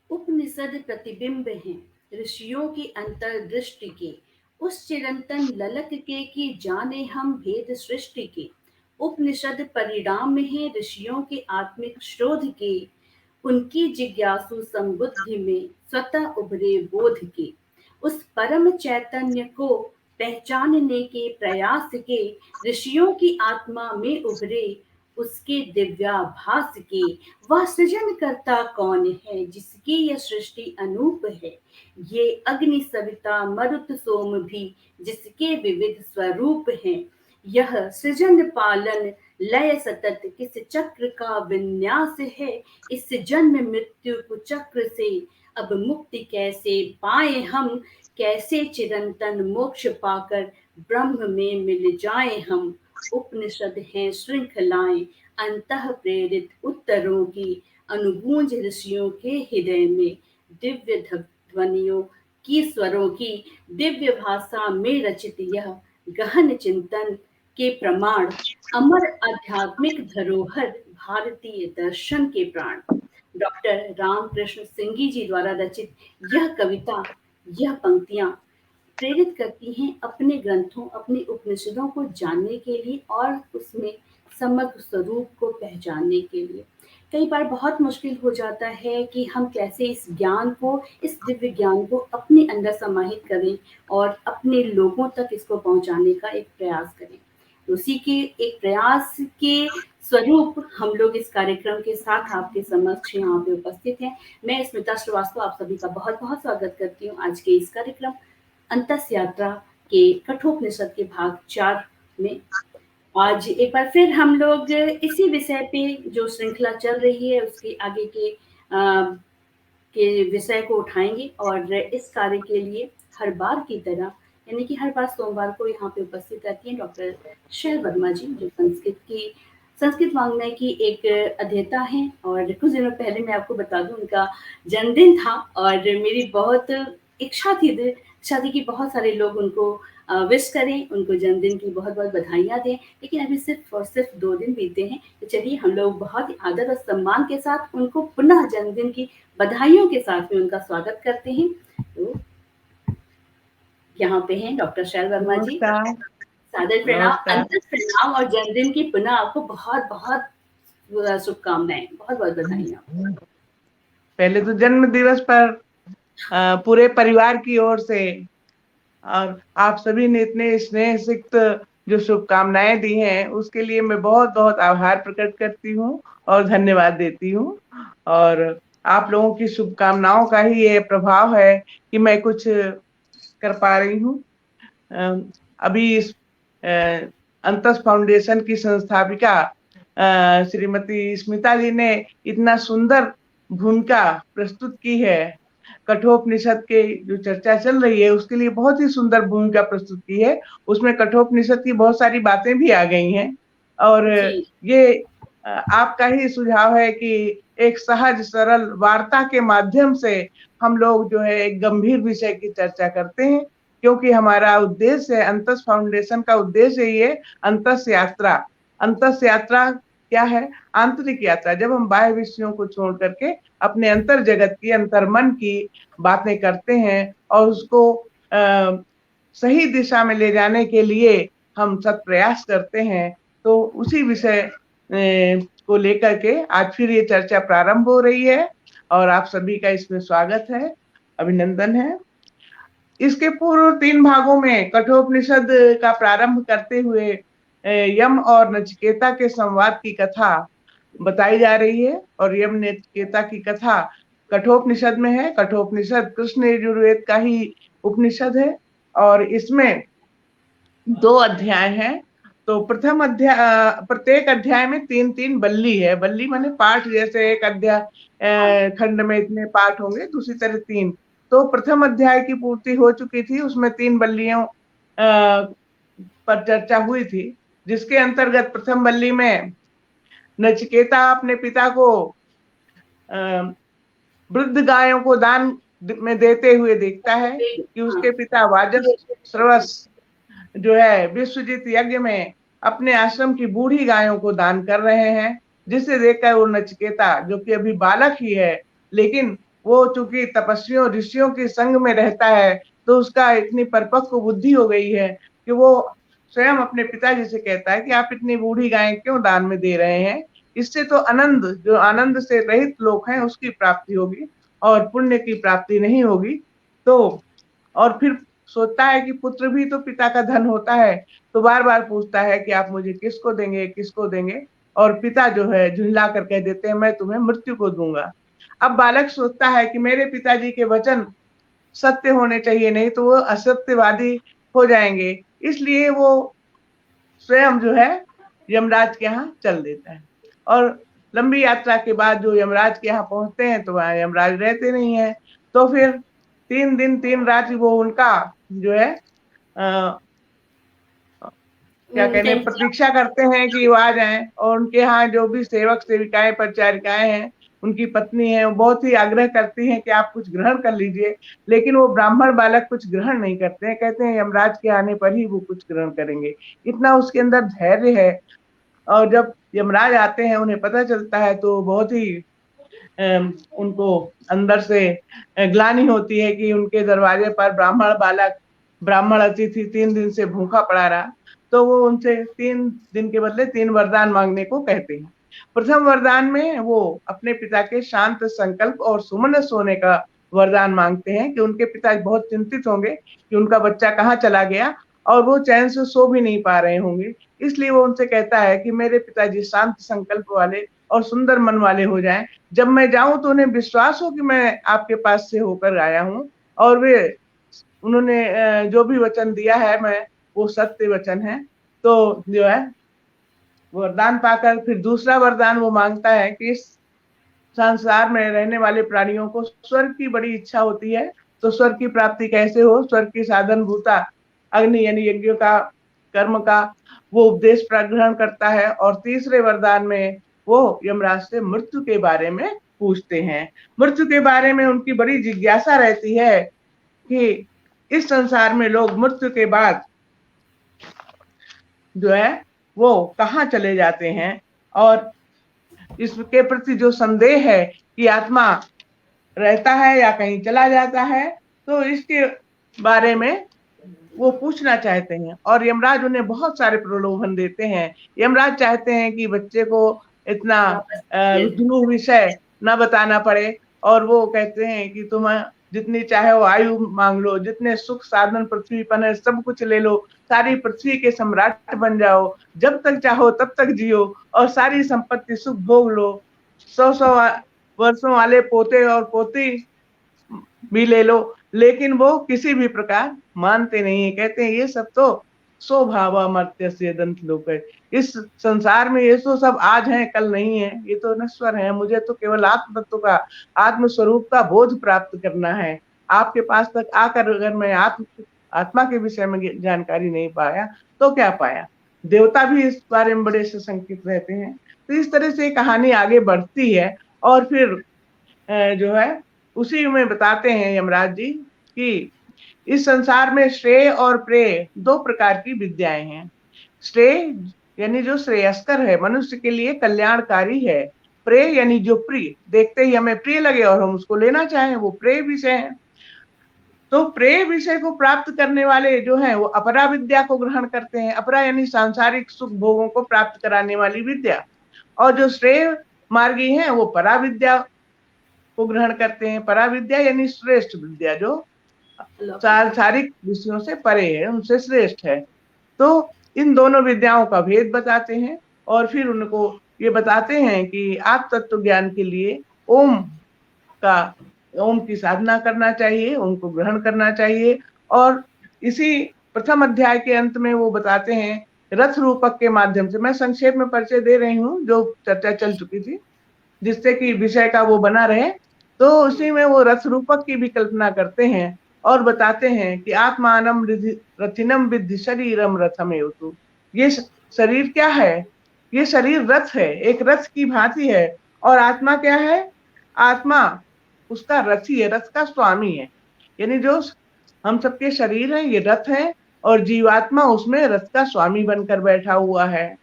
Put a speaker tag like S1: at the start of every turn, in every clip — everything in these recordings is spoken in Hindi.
S1: उपनिषद प्रतिबिंब हैं ऋषियों की अंतर्दृष्टि के, उस चिरंतन ललक के कि जाने हम भेद सृष्टि के। उपनिषद परिणाम हैं ऋषियों के आत्मिक शोध के, उनकी जिज्ञासु संबुद्धि में स्वतः उभरे बोध के। उस परम चैतन्य को पहचानने के प्रयास के ऋषियों की आत्मा में उभरे, उसके दिव्याभास के। वह सृजन करता कौन है जिसकी यह सृष्टि अनूप है, ये अग्नि सविता मरुत सोम भी जिसके विविध स्वरूप हैं। यह सृजन पालन लय सतत किस चक्र का विन्यास है, इस जन्म मृत्यु कुचक्र से अब मुक्ति कैसे पाए हम, कैसे चिरंतन मोक्ष पाकर ब्रह्म में मिल जाए हम। उपनिषद हैं श्रृंखलाएं अंतः प्रेरित उत्तरों की, अनुगूंज ऋषियों के हृदय में दिव्य ध्वनियों की स्वरों की, दिव्य भाषा में रचित यह गहन चिंतन के प्रमाण, अमर आध्यात्मिक धरोहर भारतीय दर्शन के प्राण। डॉक्टर रामकृष्ण सिंगी जी द्वारा रचित यह कविता, यह पंक्तियां प्रेरित करती हैं अपने ग्रंथों, अपने उपनिषदों को जानने के लिए और उसमें समग्र स्वरूप को पहचानने के लिए। कई बार बहुत मुश्किल हो जाता है कि हम कैसे इस ज्ञान को, इस दिव्य ज्ञान को अपने अंदर समाहित करें और अपने लोगों तक इसको पहुंचाने का एक प्रयास करें। उसी के एक प्रयास के स्वरूप हम लोग इस कार्यक्रम के साथ आपके समक्ष यहाँ पे उपस्थित हैं। मैं स्मिता श्रीवास्तव आप सभी का बहुत बहुत स्वागत करती हूँ आज के इस कार्यक्रम अंतस यात्रा के कठोपनिषद के भाग 4 में। आज एक बार फिर हम लोग इसी विषय पे जो श्रृंखला चल रही है उसके आगे के विषय को उठाएंगे और इस कार्य के लिए हर बार की तरह, यानी कि हर बार सोमवार को यहाँ पे उपस्थित रहती हैं डॉक्टर शैल वर्मा जी, जो संस्कृत वाङ्मय की एक अध्येता हैं। और कुछ दिनों पहले मैं आपको बता दूं उनका जन्मदिन था और मेरी बहुत इच्छा थी कि बहुत सारे लोग उनको विश करें, उनको जन्मदिन की बहुत बहुत बधाइयाँ दें, लेकिन अभी सिर्फ और सिर्फ 2 दिन बीते हैं। तो चलिए हम लोग बहुत ही आदर और सम्मान के साथ उनको पुनः जन्मदिन की बधाइयों के साथ में उनका स्वागत करते हैं। तो यहाँ पे हैं डॉक्टर शैल वर्मा जी। सादर प्रणाम, अंतस प्रणाम और जन्मदिन की पुनः आपको बहुत बहुत शुभकामनाएं, बहुत बहुत बधाइयाँ।
S2: पहले तो जन्म दिवस पर पूरे परिवार की ओर से और आप सभी ने इतने स्नेह सिक्त जो शुभकामनाएं दी हैं उसके लिए मैं बहुत बहुत आभार प्रकट करती हूँ और धन्यवाद देती हूँ। और आप लोगों की शुभकामनाओं का ही ये प्रभाव है कि मैं कुछ कर पा रही हूँ। अभी इस अंतस फाउंडेशन की संस्थापिका श्रीमती स्मिता जी ने इतना सुंदर भूमिका प्रस्तुत की है। कठोपनिषद के जो चर्चा चल रही है उसके लिए बहुत ही सुंदर भूमिका प्रस्तुत की है। उसमें कठोपनिषद की बहुत सारी बातें भी आ गई हैं और ये आपका ही सुझाव है कि एक सहज सरल वार्ता के माध्यम से हम लोग जो है एक गंभीर विषय की चर्चा करते हैं, क्योंकि हमारा उद्देश्य है, अंतस फाउंडेशन का उद्देश्य ये अंतस यात्रा। अंतस यात्रा क्या है? आंतरिक यात्रा। जब हम बाह्य विषयों को छोड़ करके अपने अंतर जगत की, अंतर्मन की बातें करते हैं और उसको सही दिशा में ले जाने के लिए हम सब प्रयास करते हैं, तो उसी विषय को लेकर के आज फिर ये चर्चा प्रारंभ हो रही है और आप सभी का इसमें स्वागत है, अभिनंदन है। इसके पूर्व 3 भागों में कठोपनिषद का प्रारंभ करते हुए यम और नचिकेता के संवाद की कथा बताई जा रही है और यम नचिकेता की कथा कठोपनिषद में है। कठोपनिषद कृष्ण यजुर्वेद का ही उपनिषद है और इसमें 2 अध्याय हैं। तो प्रथम अध्याय, प्रत्येक अध्याय में 3-3 बल्ली है। बल्ली माने पाठ, जैसे एक अध्याय खंड में इतने पाठ होंगे, दूसरी तरह 3। तो प्रथम अध्याय की पूर्ति हो चुकी थी, उसमें 3 बल्लियों पर चर्चा हुई थी, जिसके अंतर्गत प्रथम बल्ली में नचिकेता अपने पिता को वृद्ध गायों को दान में देते हुए देखता है कि उसके पिता वाजस्रवस जो है विश्वजीत यज्ञ में अपने आश्रम की बूढ़ी गायों को दान कर रहे हैं, जिसे देखकर वो नचिकेता, जो कि अभी बालक ही है लेकिन वो चूंकि तपस्वियों ऋषियों के संग में रहता है, तो उसका इतनी परिपक्व बुद्धि हो गई है कि वो स्वयं अपने पिताजी से कहता है कि आप इतनी बूढ़ी गाय क्यों दान में दे रहे हैं, इससे तो आनंद, जो आनंद से रहित लोग हैं उसकी प्राप्ति होगी और पुण्य की प्राप्ति नहीं होगी। तो और फिर सोचता है कि पुत्र भी तो पिता का धन होता है, तो बार बार पूछता है कि आप मुझे किसको देंगे, किसको देंगे, और पिता जो है झुंझला कर कह देते हैं मैं तुम्हें मृत्यु को दूंगा। अब बालक सोचता है कि मेरे पिताजी के वचन सत्य होने चाहिए, नहीं तो वो असत्यवादी हो जाएंगे, इसलिए वो स्वयं जो है यमराज के यहाँ चल देता है। और लंबी यात्रा के बाद जो यमराज के यहाँ पहुंचते हैं तो वहां यमराज रहते नहीं है, तो फिर 3 दिन 3 रात वो उनका जो है क्या कहने प्रतीक्षा करते हैं कि वो आ जाएं, और उनके यहाँ जो भी सेवक सेविकाएं परिचारिकाएं हैं, उनकी पत्नी है, वो बहुत ही आग्रह करती हैं कि आप कुछ ग्रहण कर लीजिए, लेकिन वो ब्राह्मण बालक कुछ ग्रहण नहीं करते हैं, कहते हैं यमराज के आने पर ही वो कुछ ग्रहण करेंगे। इतना उसके अंदर धैर्य है। और जब यमराज आते हैं उन्हें पता चलता है तो बहुत ही उनको अंदर से ग्लानि होती है कि उनके दरवाजे पर ब्राह्मण बालक, ब्राह्मण अतिथि 3 दिन से भूखा पड़ा रहा। तो वो उनसे 3 दिन के बदले 3 वरदान मांगने को कहते हैं। प्रथम वरदान में वो अपने पिता के शांत संकल्प और सुमनस होने का वरदान मांगते हैं कि उनके पिता बहुत चिंतित होंगे कि उनका बच्चा कहाँ चला गया और वो चैन से सो भी नहीं पा रहे होंगे। इसलिए वो उनसे कहता है कि मेरे पिताजी शांत संकल्प वाले और सुंदर मन वाले हो जाएं, जब मैं जाऊं तो उन्हें विश्वास हो कि मैं आपके पास से होकर आया हूं, और वे उन्होंने जो भी वचन दिया है मैं वो सत्य वचन है। तो जो है वरदान पाकर फिर दूसरा वरदान वो मांगता है कि इस संसार में रहने वाले प्राणियों को स्वर्ग की बड़ी इच्छा होती है, तो स्वर्ग की प्राप्ति कैसे हो, स्वर्ग की साधन भूता अग्नि यानी यज्ञों का कर्म का वो उपदेश ग्रहण करता है। और तीसरे वरदान में वो यमराज से मृत्यु के बारे में पूछते हैं। मृत्यु के बारे में उनकी बड़ी जिज्ञासा रहती है कि इस संसार में लोग मृत्यु के बाद जो है वो कहाँ चले जाते हैं, और इसके प्रति जो संदेह है कि आत्मा रहता है या कहीं चला जाता है, तो इसके बारे में वो पूछना चाहते हैं। और यमराज उन्हें बहुत सारे प्रलोभन देते हैं। यमराज चाहते हैं कि बच्चे को इतना दुरूह विषय न बताना पड़े, और वो कहते हैं कि तुम जितनी चाहे वो आयु मांग लो, जितने सुख साधन पृथ्वी पर है सब कुछ ले लो, सारी पृथ्वी के सम्राट बन जाओ, जब तक चाहो तब तक जियो और सारी संपत्ति सुख भोग लो, 100 वर्षों वाले पोते और पोती भी ले लो। लेकिन वो किसी भी प्रकार मानते नहीं है, कहते हैं ये सब तो स्वभाव अमर्त्य से दंत लोक है, इस संसार में ये तो सब आज है कल नहीं है, ये तो नश्वर है, मुझे तो केवल आत्म तत्व का, आत्म स्वरूप का बोध प्राप्त करना है। आपके पास तक आकर अगर मैं आत्मा के विषय में जानकारी नहीं पाया तो क्या पाया। देवता भी इस बारे में बड़े सशंकित रहते हैं। तो इस तरह से कहानी आगे बढ़ती है, और फिर जो है उसी में बताते हैं यमराज जी कि इस संसार में श्रेय और प्रेय 2 प्रकार की विद्याएं हैं। श्रेय यानी जो श्रेयस्कर है, मनुष्य के लिए कल्याणकारी है। प्रेय यानी जो प्रिय, देखते ही हमें प्रिय लगे और हम उसको लेना चाहें, वो प्रेय विषय है। तो प्रेय विषय को प्राप्त करने वाले जो हैं वो अपरा विद्या को ग्रहण करते हैं। अपरा यानी सांसारिक सुख भोगों को प्राप्त कराने वाली विद्या। और जो श्रेय मार्गी हैं वो परा विद्या को ग्रहण करते हैं। परा विद्या यानी श्रेष्ठ विद्या, जो सांसारिक विषयों से परे है, उनसे श्रेष्ठ है। तो इन दोनों विद्याओं का भेद बताते हैं, और फिर उनको ये बताते हैं कि आप तत्व ज्ञान के लिए ओम की साधना करना चाहिए, ओम को ग्रहण करना चाहिए। और इसी प्रथम अध्याय के अंत में वो बताते हैं रथ रूपक के माध्यम से, मैं संक्षेप में परिचय दे रही हूँ जो चर्चा चल चुकी थी, जिससे कि विषय का वो बना रहे। तो उसी में वो रथ रूपक की भी कल्पना करते हैं और बताते हैं कि आत्मानम रथिनम विद्धि शरीरम रथमेवतु। ये शरीर क्या है, ये शरीर रथ है, एक रथ की भांति है। और आत्मा क्या है, आत्मा उसका रथी है, रथ का स्वामी है। यानी जो हम सबके शरीर हैं ये रथ है, और जीवात्मा उसमें रथ का स्वामी बनकर बैठा हुआ है।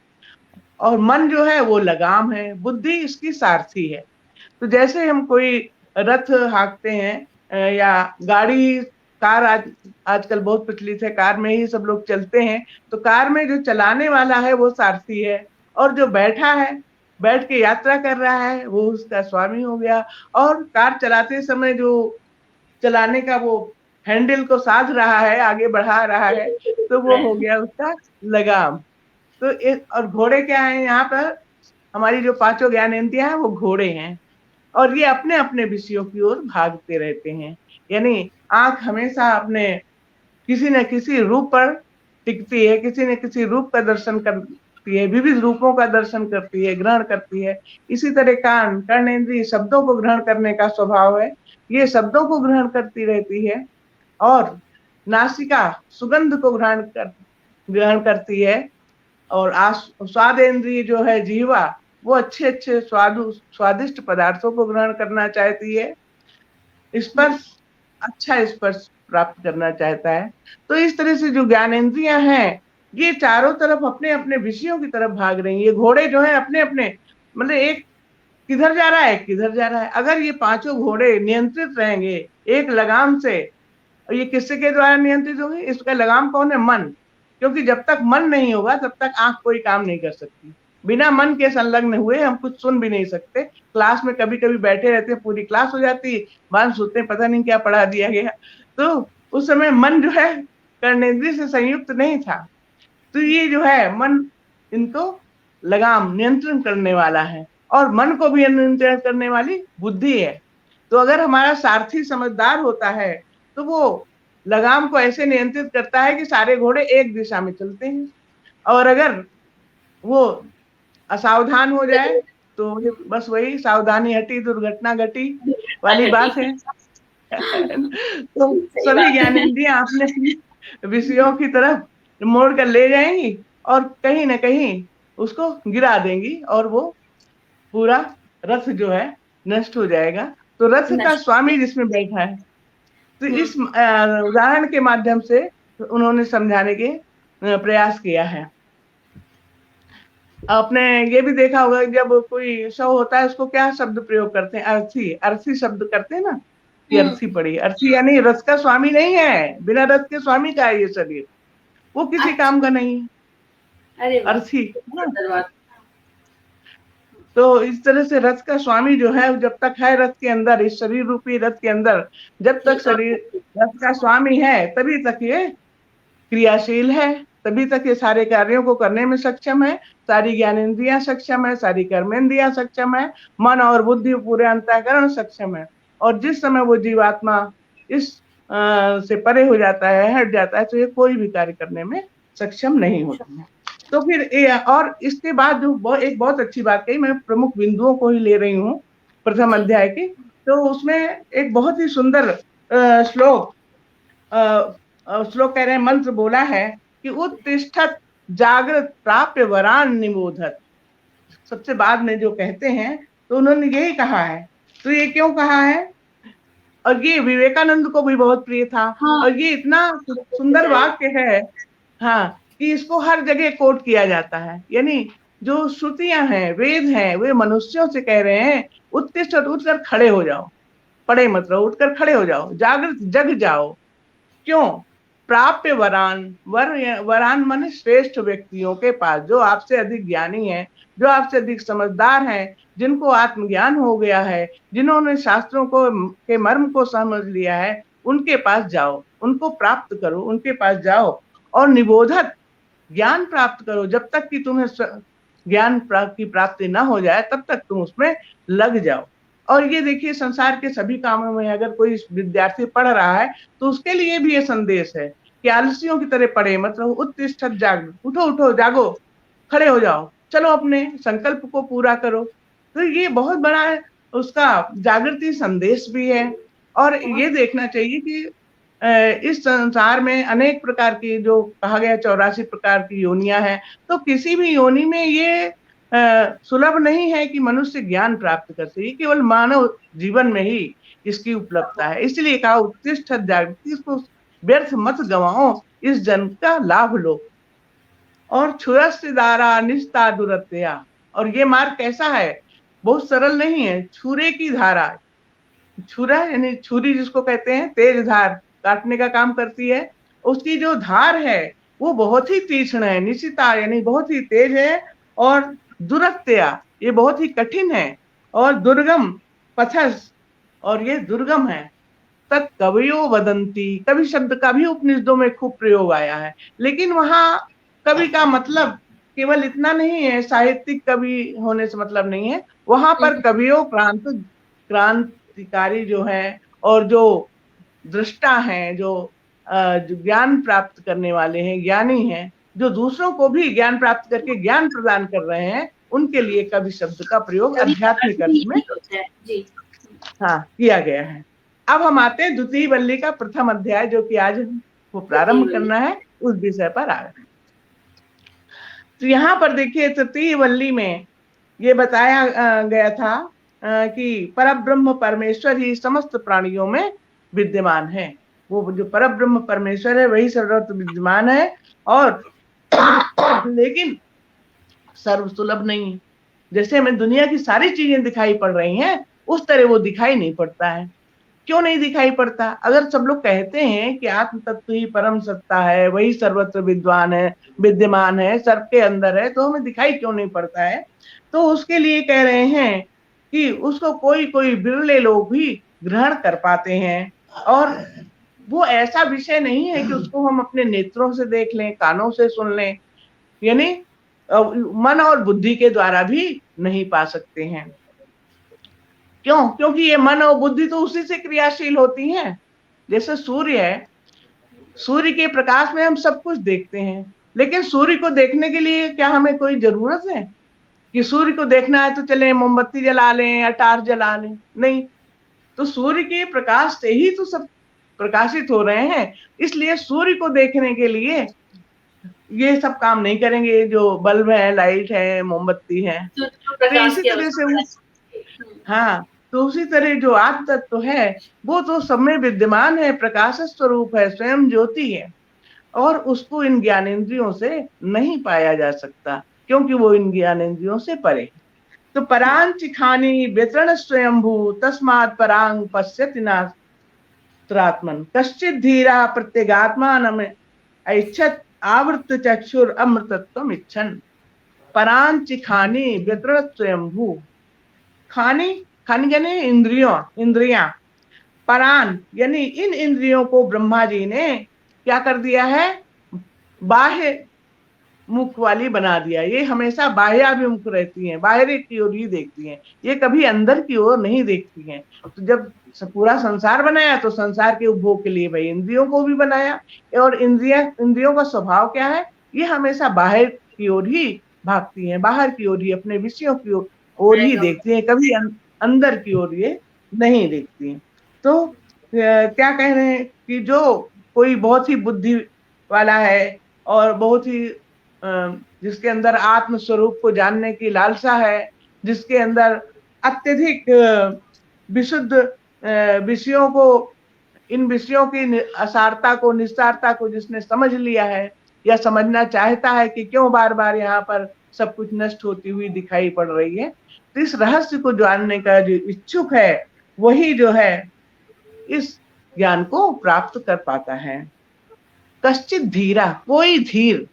S2: और मन जो है वो लगाम है, बुद्धि इसकी सारथी है। तो जैसे हम कोई रथ हाँकते हैं, या गाड़ी, कार आजकल बहुत प्रचलित है, कार में ही सब लोग चलते हैं। तो कार में जो चलाने वाला है वो सारथी है, और जो बैठा है, बैठ के यात्रा कर रहा है, वो उसका स्वामी हो गया। और कार चलाते समय जो चलाने का वो हैंडल को साध रहा है, आगे बढ़ा रहा है, तो वो हो गया उसका लगाम। तो और घोड़े क्या है यहाँ पर, हमारी जो पांचों ज्ञानेंद्रियां हैं वो घोड़े हैं, और ये अपने अपने विषयों की ओर भागते रहते हैं। यानी आंख हमेशा अपने किसी न किसी रूप पर टिकती है, किसी न किसी रूप का दर्शन करती है, विविध रूपों का दर्शन करती है, ग्रहण करती है। इसी तरह कान, कर्णेंद्रिय शब्दों को ग्रहण करने का स्वभाव है, ये शब्दों को ग्रहण करती रहती है। और नासिका सुगंध को ग्रहण करती है। और स्वादेंद्रिय जो है जीवा, वो अच्छे अच्छे स्वादिष्ट पदार्थों को ग्रहण करना चाहती है। स्पर्श, अच्छा स्पर्श प्राप्त करना चाहता है। तो इस तरह से जो ज्ञानेंद्रियां हैं, ये चारों तरफ अपने अपने विषयों की तरफ भाग रही है। ये घोड़े जो है अपने अपने, मतलब एक किधर जा रहा है, किधर जा रहा है। अगर ये पांचों घोड़े नियंत्रित रहेंगे एक लगाम से, और ये किससे के द्वारा नियंत्रित होंगे, इसका लगाम कौन है, मन। क्योंकि जब तक मन नहीं होगा तब तक आंख कोई काम नहीं कर सकती। बिना मन के संलग्न हुए हम कुछ सुन भी नहीं सकते। क्लास में कभी कभी बैठे रहते हैं, पूरी क्लास हो जाती है, बाद सोचते हैं पता नहीं क्या पढ़ा दिया गया। तो उस समय मन जो है कर्णेंद्रिय से संयुक्त नहीं था। तो ये जो है मन, इनको लगाम नियंत्रण करने वाला है, और मन को भी नियंत्रण करने वाली बुद्धि है। तो अगर हमारा सारथी समझदार होता है तो वो लगाम को ऐसे नियंत्रित करता है कि सारे घोड़े एक दिशा में चलते हैं। और अगर वो असावधान हो जाए तो बस वही सावधानी हटी दुर्घटना घटी वाली बात है। तो
S1: सही
S2: सभी
S1: बात है।
S2: ज्ञानेंद्रियां अपने विषयों की तरफ मोड़ कर ले जाएंगी, और कहीं ना कहीं उसको गिरा देंगी, और वो पूरा रथ जो है नष्ट हो जाएगा। तो रथ का
S1: नष्ट।
S2: स्वामी जिसमें बैठा है, तो
S1: हम्म।
S2: इस उदाहरण के माध्यम से उन्होंने समझाने के प्रयास किया है। आपने ये भी देखा होगा, जब कोई शव होता है उसको क्या शब्द प्रयोग करते हैं, अर्थी, अर्थी शब्द करते हैं ना, कि अर्थी पड़ी। अर्थी यानी रथ का स्वामी नहीं है, बिना रथ के स्वामी का है ये शरीर, वो किसी काम
S1: अच्छा।
S2: का नहीं है,
S1: अरे वाह,
S2: अर्थी है ना।
S1: सुंदर बात।
S2: तो इस तरह से रथ का स्वामी जो है, जब तक है रथ के अंदर, इस शरीर रूपी रथ के अंदर, जब
S1: ये
S2: तक
S1: काम
S2: शरीर
S1: करती
S2: रथ का स्वामी है तभी तक ये क्रियाशील है, तभी तक ये सारे कार्यों को करने में सक्षम है। सारी ज्ञानेंद्रियां सक्षम है, सारी कर्मेंद्रियां सक्षम है, मन और बुद्धि पूरे अंतःकरण सक्षम है। और जिस समय वो जीवात्मा इस से परे हो जाता है, हट जाता है, तो ये कोई भी कार्य करने में सक्षम नहीं होती है। तो फिर और इसके बाद जो एक बहुत अच्छी बात कही, मैं प्रमुख बिंदुओं को ही ले रही हूँ प्रथम
S1: जी।
S2: अध्याय की। तो उसमें एक बहुत ही सुंदर श्लोक श्लोक कह रहे हैं, मंत्र बोला है कि उत्तिष्ठत जागृत प्राप्य वरान निबोधत। सबसे बाद में जो कहते हैं, तो उन्होंने यही कहा है। तो ये क्यों कहा है, और ये विवेकानंद को भी बहुत प्रिय था,
S1: हाँ,
S2: और ये इतना सुंदर वाक्य है, हाँ, कि इसको हर जगह कोट किया जाता है। यानी जो श्रुतियां हैं, वेद हैं, वे मनुष्यों से कह रहे हैं, उत्तिष्ठ, उठकर खड़े हो जाओ, पड़े मत रहो, उठकर खड़े हो जाओ, जागृत जग जाओ। क्यों, प्राप्य वरान, वरान माने श्रेष्ठ व्यक्तियों के पास, जो आपसे अधिक ज्ञानी है, जो आपसे अधिक समझदार हैं, जिनको आत्मज्ञान हो गया है, जिन्होंने शास्त्रों को के मर्म को समझ लिया है, उनके पास जाओ, उनको प्राप्त करो, उनके पास जाओ, और निबोधत ज्ञान प्राप्त करो। जब तक कि तुम्हें ज्ञान की प्राप्ति ना हो जाए तब तक तुम उसमें लग जाओ। और ये देखिए, संसार के सभी कामों में अगर कोई विद्यार्थी पढ़ रहा है तो उसके लिए भी ये संदेश है कि आलसियों की तरह पढ़े, मतलब उत्तिष्ठत जाग, उठो उठो जागो, खड़े हो जाओ, चलो अपने संकल्प को पूरा करो। तो ये बहुत बड़ा उसका जागृति संदेश भी है। और ये देखना चाहिए कि इस संसार में अनेक प्रकार की, जो कहा गया 84 प्रकार की योनियां हैं, तो किसी भी योनि में ये सुलभ नहीं है कि मनुष्य ज्ञान प्राप्त कर सके, केवल मानव जीवन में ही इसकी उपलब्धता है। इसलिए कहा उत्तिष्ठ जागृति, इसको व्यर्थ मत गवाओ, इस जन्म का लाभ लो। और छुरस्य धारा निस्ता दुरत्या, और ये मार्ग कैसा है, बहुत सरल नहीं है, छुरे की धारा, छुरा यानी छुरी जिसको कहते हैं, तेज धार काटने का काम करती है। उसकी जो धार है वो बहुत ही तीक्ष्ण है, निशिता यानी बहुत ही तेज है, और दुरत्या ये बहुत ही कठिन है, और दुर्गम पथस और ये दुर्गम है। तत् कवियो वदंती, कवि शब्द का भी उपनिषदों में खूब प्रयोग आया है, लेकिन वहां कवि का मतलब केवल इतना नहीं है, साहित्यिक कवि होने से मतलब नहीं है। वहां पर कवियों क्रांतिकारी जो है, और जो दृष्टा हैं, जो ज्ञान प्राप्त करने वाले हैं, ज्ञानी हैं, जो दूसरों को भी ज्ञान प्राप्त करके ज्ञान प्रदान कर रहे हैं, उनके लिए कवि शब्द का प्रयोग
S1: कवि का
S2: आध्यात्मिक
S1: अर्थ भी
S2: अर्थ में
S1: यही होता है जी।
S2: हाँ किया गया है। अब हम आते हैं द्वितीय वल्ली का प्रथम अध्याय, जो कि आज हमको प्रारंभ करना है, उस विषय पर आ गए। तो यहाँ पर देखिए, तृतीय वल्ली में ये बताया गया था कि परब्रह्म परमेश्वर ही समस्त प्राणियों में विद्यमान है। वो जो परब्रह्म परमेश्वर है वही सर्वत्र विद्यमान है, और लेकिन सर्वसुलभ नहीं है। जैसे हमें दुनिया की सारी चीजें दिखाई पड़ रही हैं, उस तरह वो दिखाई नहीं पड़ता है। क्यों नहीं दिखाई पड़ता? अगर सब लोग कहते हैं कि आत्म तत्व ही परम सत्ता है, वही सर्वत्र विद्वान है, विद्यमान है, सबके अंदर है, तो हमें दिखाई क्यों नहीं पड़ता है? तो उसके लिए कह रहे हैं कि उसको कोई कोई बिरले लोग भी ग्रहण कर पाते हैं, और वो ऐसा विषय नहीं है कि उसको हम अपने नेत्रों से देख लें, कानों से सुन लें, यानी मन और बुद्धि के द्वारा भी नहीं पा सकते हैं। क्यों? क्योंकि ये मन और बुद्धि तो उसी से क्रियाशील होती हैं। जैसे सूर्य है, सूर्य के प्रकाश में हम सब कुछ देखते हैं, लेकिन सूर्य को देखने के लिए क्या हमें कोई जरूरत है कि सूर्य को देखना है तो चले मोमबत्ती जला लें या टार्च जला लें? नहीं, तो सूर्य के प्रकाश से ही तो सब प्रकाशित हो रहे हैं। इसलिए सूर्य को देखने के लिए ये सब काम नहीं करेंगे, जो बल्ब है, लाइट है, मोमबत्ती है। तो
S1: प्रकाश
S2: इसी
S1: की
S2: तरह से
S1: आवश्यकता है।
S2: हाँ, तो उसी तरह जो आत्म तत्व है वो तो सब में विद्यमान है, प्रकाश स्वरूप है, स्वयं ज्योति है, और उसको इन ज्ञानेंद्रियों से नहीं पाया जा सकता, क्योंकि वो इन ज्ञानेंद्रियों से परे है। तो परांच खानी व्यतरण स्वयंभू तस्मात् परांग पश्यति नात्रात्मन कश्चित धीरा प्रत्यगात्मान ऐच्छत् आवृत चक्षुर अमृतत्वम इच्छन। परांच खानी व्यतरण स्वयंभू, खानी खानी यानी इंद्रियां, परान यानी इन इंद्रियों को ब्रह्मा जी ने क्या कर दिया है, बाह्य मुख वाली बना दिया। ये हमेशा बाह्याभिमुख रहती हैं, बाहर की ओर ही देखती हैं, ये कभी अंदर की ओर नहीं देखती हैं। तो जब पूरा संसार बनाया तो संसार के उपभोग के लिए भाई इंद्रियों को भी बनाया, और इंद्रियों का स्वभाव क्या है, ये हमेशा बाहर की ओर ही भागती हैं, बाहर की ओर ही, अपने विषयों की ओर ही देखती हैं, कभी अंदर की ओर ये नहीं देखती हैं। तो क्या कह रहे हैं कि जो कोई बहुत ही बुद्धि वाला है, और बहुत ही जिसके अंदर आत्म स्वरूप को जानने की लालसा है, जिसके अंदर अत्यधिक विशुद्ध विषयों को, इन विषयों की असारता को, निस्सारता को जिसने समझ लिया है, या समझना चाहता है कि क्यों बार बार यहाँ पर सब कुछ नष्ट होती हुई दिखाई पड़ रही है, तो इस रहस्य को जानने का जो इच्छुक है, वही जो है इस ज्ञान को प्राप्त कर पाता है। कश्चित धीरा, कोई धीर,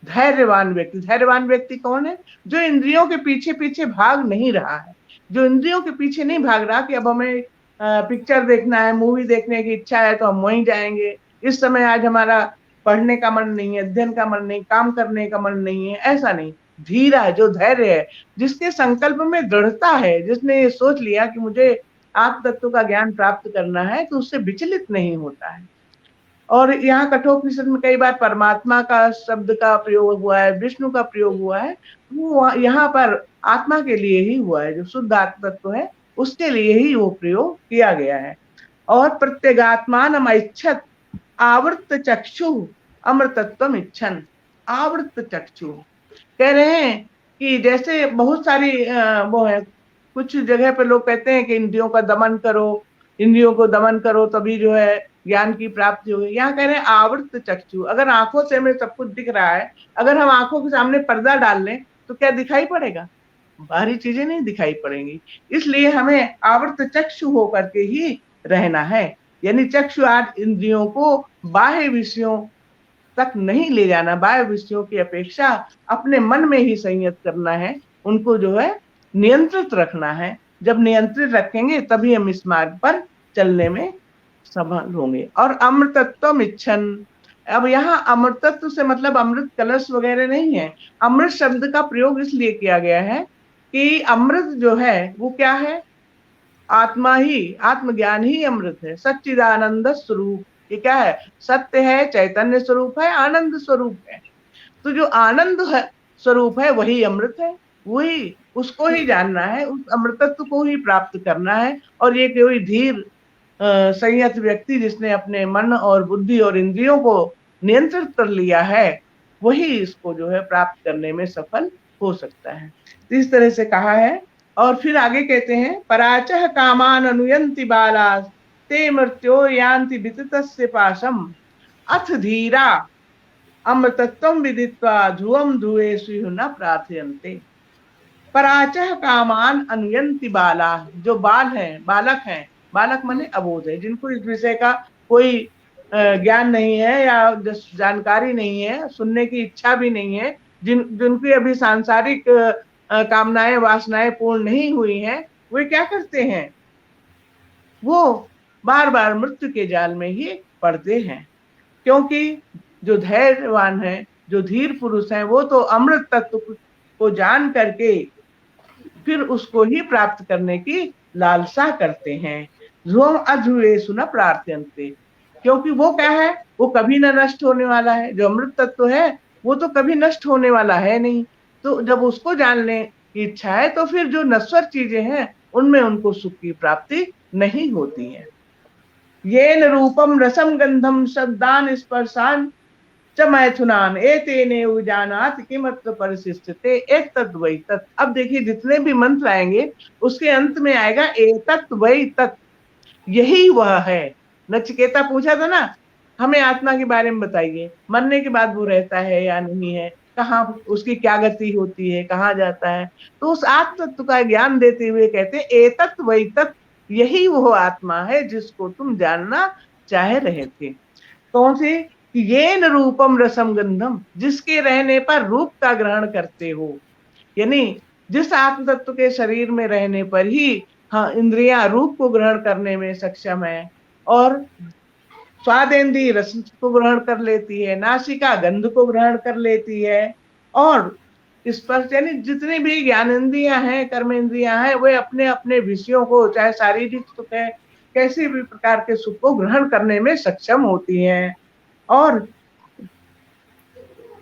S2: धैर्यवान व्यक्ति। धैर्यवान व्यक्ति कौन है? जो इंद्रियों के पीछे पीछे भाग नहीं रहा है, जो इंद्रियों के पीछे नहीं भाग रहा कि अब हमें पिक्चर देखना है, मूवी देखने की इच्छा है तो हम वहीं जाएंगे, इस समय आज हमारा पढ़ने का मन नहीं है, अध्ययन का मन नहीं, काम करने का मन नहीं है, ऐसा नहीं। धीरा, जो धैर्य है, जिसके संकल्प में दृढ़ता है, जिसने ये सोच लिया कि मुझे आत्म तत्व का ज्ञान प्राप्त करना है, तो उससे विचलित नहीं होता है। और यहाँ कठोपनिषद में कई बार परमात्मा का शब्द का प्रयोग हुआ है, विष्णु का प्रयोग हुआ है, वो यहाँ पर आत्मा के लिए ही हुआ है, जो शुद्ध आत्म तत्व है उसके लिए ही वो प्रयोग किया गया है। और प्रत्यगात्मान इच्छत आवृत चक्षु अमृतत्वम इच्छन। आवृत चक्षु कह रहे हैं कि जैसे बहुत सारी वो है, कुछ जगह पे लोग कहते हैं कि इंद्रियों का दमन करो, इंद्रियों को दमन करो तभी जो है ज्ञान की प्राप्ति होगी। यहाँ कह रहे हैं आवृत चक्षु, अगर आंखों से हमें सब कुछ दिख रहा है, अगर हम आंखों के सामने पर्दा डाल लें तो क्या दिखाई पड़ेगा? बाहरी चीजें नहीं दिखाई पड़ेंगी। इसलिए हमें आवृत चक्षु होकर के ही रहना है, यानी चक्षु आदि इंद्रियों को बाह्य विषयों तक नहीं ले जाना, बाह्य विषयों की अपेक्षा अपने मन में ही संयत करना है, उनको जो है नियंत्रित रखना है। जब नियंत्रित रखेंगे तभी हम इस मार्ग पर चलने में सफल होंगे। और अमृतत्वम इच्छन, अब यहाँ अमृतत्व से मतलब अमृत कलश वगैरह नहीं है। अमृत शब्द का प्रयोग इसलिए किया गया है कि अमृत जो है वो क्या है, आत्मा ही, आत्मज्ञान ही अमृत है, सच्चिदानंद स्वरूप। ये क्या है, सत्य है, चैतन्य स्वरूप है, आनंद स्वरूप है। तो जो आनंद है स्वरूप है वही अमृत है, वही उसको ही जानना है, उस अमृतत्व को ही प्राप्त करना है। और ये कोई धीर संयत व्यक्ति जिसने अपने मन और बुद्धि और इंद्रियों को नियंत्रित कर लिया है, वही इसको जो है प्राप्त करने में सफल हो सकता है। इस तरह से कहा है। और फिर आगे कहते हैं, पराचह कामान अनुयंति बाला ते मृत्यो यान्ति विततस्य पाशम अथ धीरा अमृतत्वम विदित्वा ध्रुवम ध्रुवेषु न प्रार्थयन्ते। पराचह कामान अनुयंति बाला, जो बाल हैं, बालक हैं, बालक माने अबोध है, जिनको इस विषय का कोई ज्ञान नहीं है या जानकारी नहीं है, सुनने की इच्छा भी नहीं है, जिनकी अभी सांसारिक कामनाएं वासनाएं पूर्ण नहीं हुई हैं, वे क्या करते हैं, वो बार बार मृत्यु के जाल में ही पड़ते हैं। क्योंकि जो धैर्यवान है, जो धीर पुरुष है, वो तो अमृत तत्व को जान करके फिर उसको ही प्राप्त करने की लालसा करते हैं। ध्रुवम अध्रुवेषु न प्रार्थयन्ते, क्योंकि वो क्या है, वो कभी न नष्ट होने वाला है। जो अमृत तत्व है वो तो कभी नष्ट होने वाला है नहीं। तो जब उसको जानने की इच्छा है तो फिर जो नश्वर चीजें हैं उनमें उनको सुख की प्राप्ति नहीं होती है। येन रूपम रसम गंधम शब्दान स्पर्शान च मैथुनान एतेने उजानात किमत्र परिशिष्टते एतत् वै तत्। अब देखिए जितने भी मंत्र आएंगे उसके अंत में आएगा एतत् वै तत्, यही वह है। नचिकेता पूछा था ना, हमें आत्मा के बारे में बताइए, मरने के बाद वो रहता है या नहीं है, कहाँ उसकी क्या गति होती है, कहाँ जाता है। तो उस आत्म तत्व का ज्ञान देते हुए कहते हैं एतत् वै तत्, यही वो आत्मा है जिसको तुम जानना चाह रहे थे। कौन से, येन रूपम रसम गंधम, जिसके रहने पर रूप का ग्रहण करते हो, यानी जिस आत्म तत्व के शरीर में रहने पर ही हाँ इंद्रियां रूप को ग्रहण करने में सक्षम है, और स्वादेंद्रिय रस को ग्रहण कर लेती है, नासिका गंध को ग्रहण कर लेती है, और स्पर्श यानी जितनी भी ज्ञानेंद्रियां हैं, कर्मेंद्रियां हैं, वे अपने अपने विषयों को, चाहे शारीरिक सुख है, कैसे भी प्रकार के सुख को ग्रहण करने में सक्षम होती हैं। और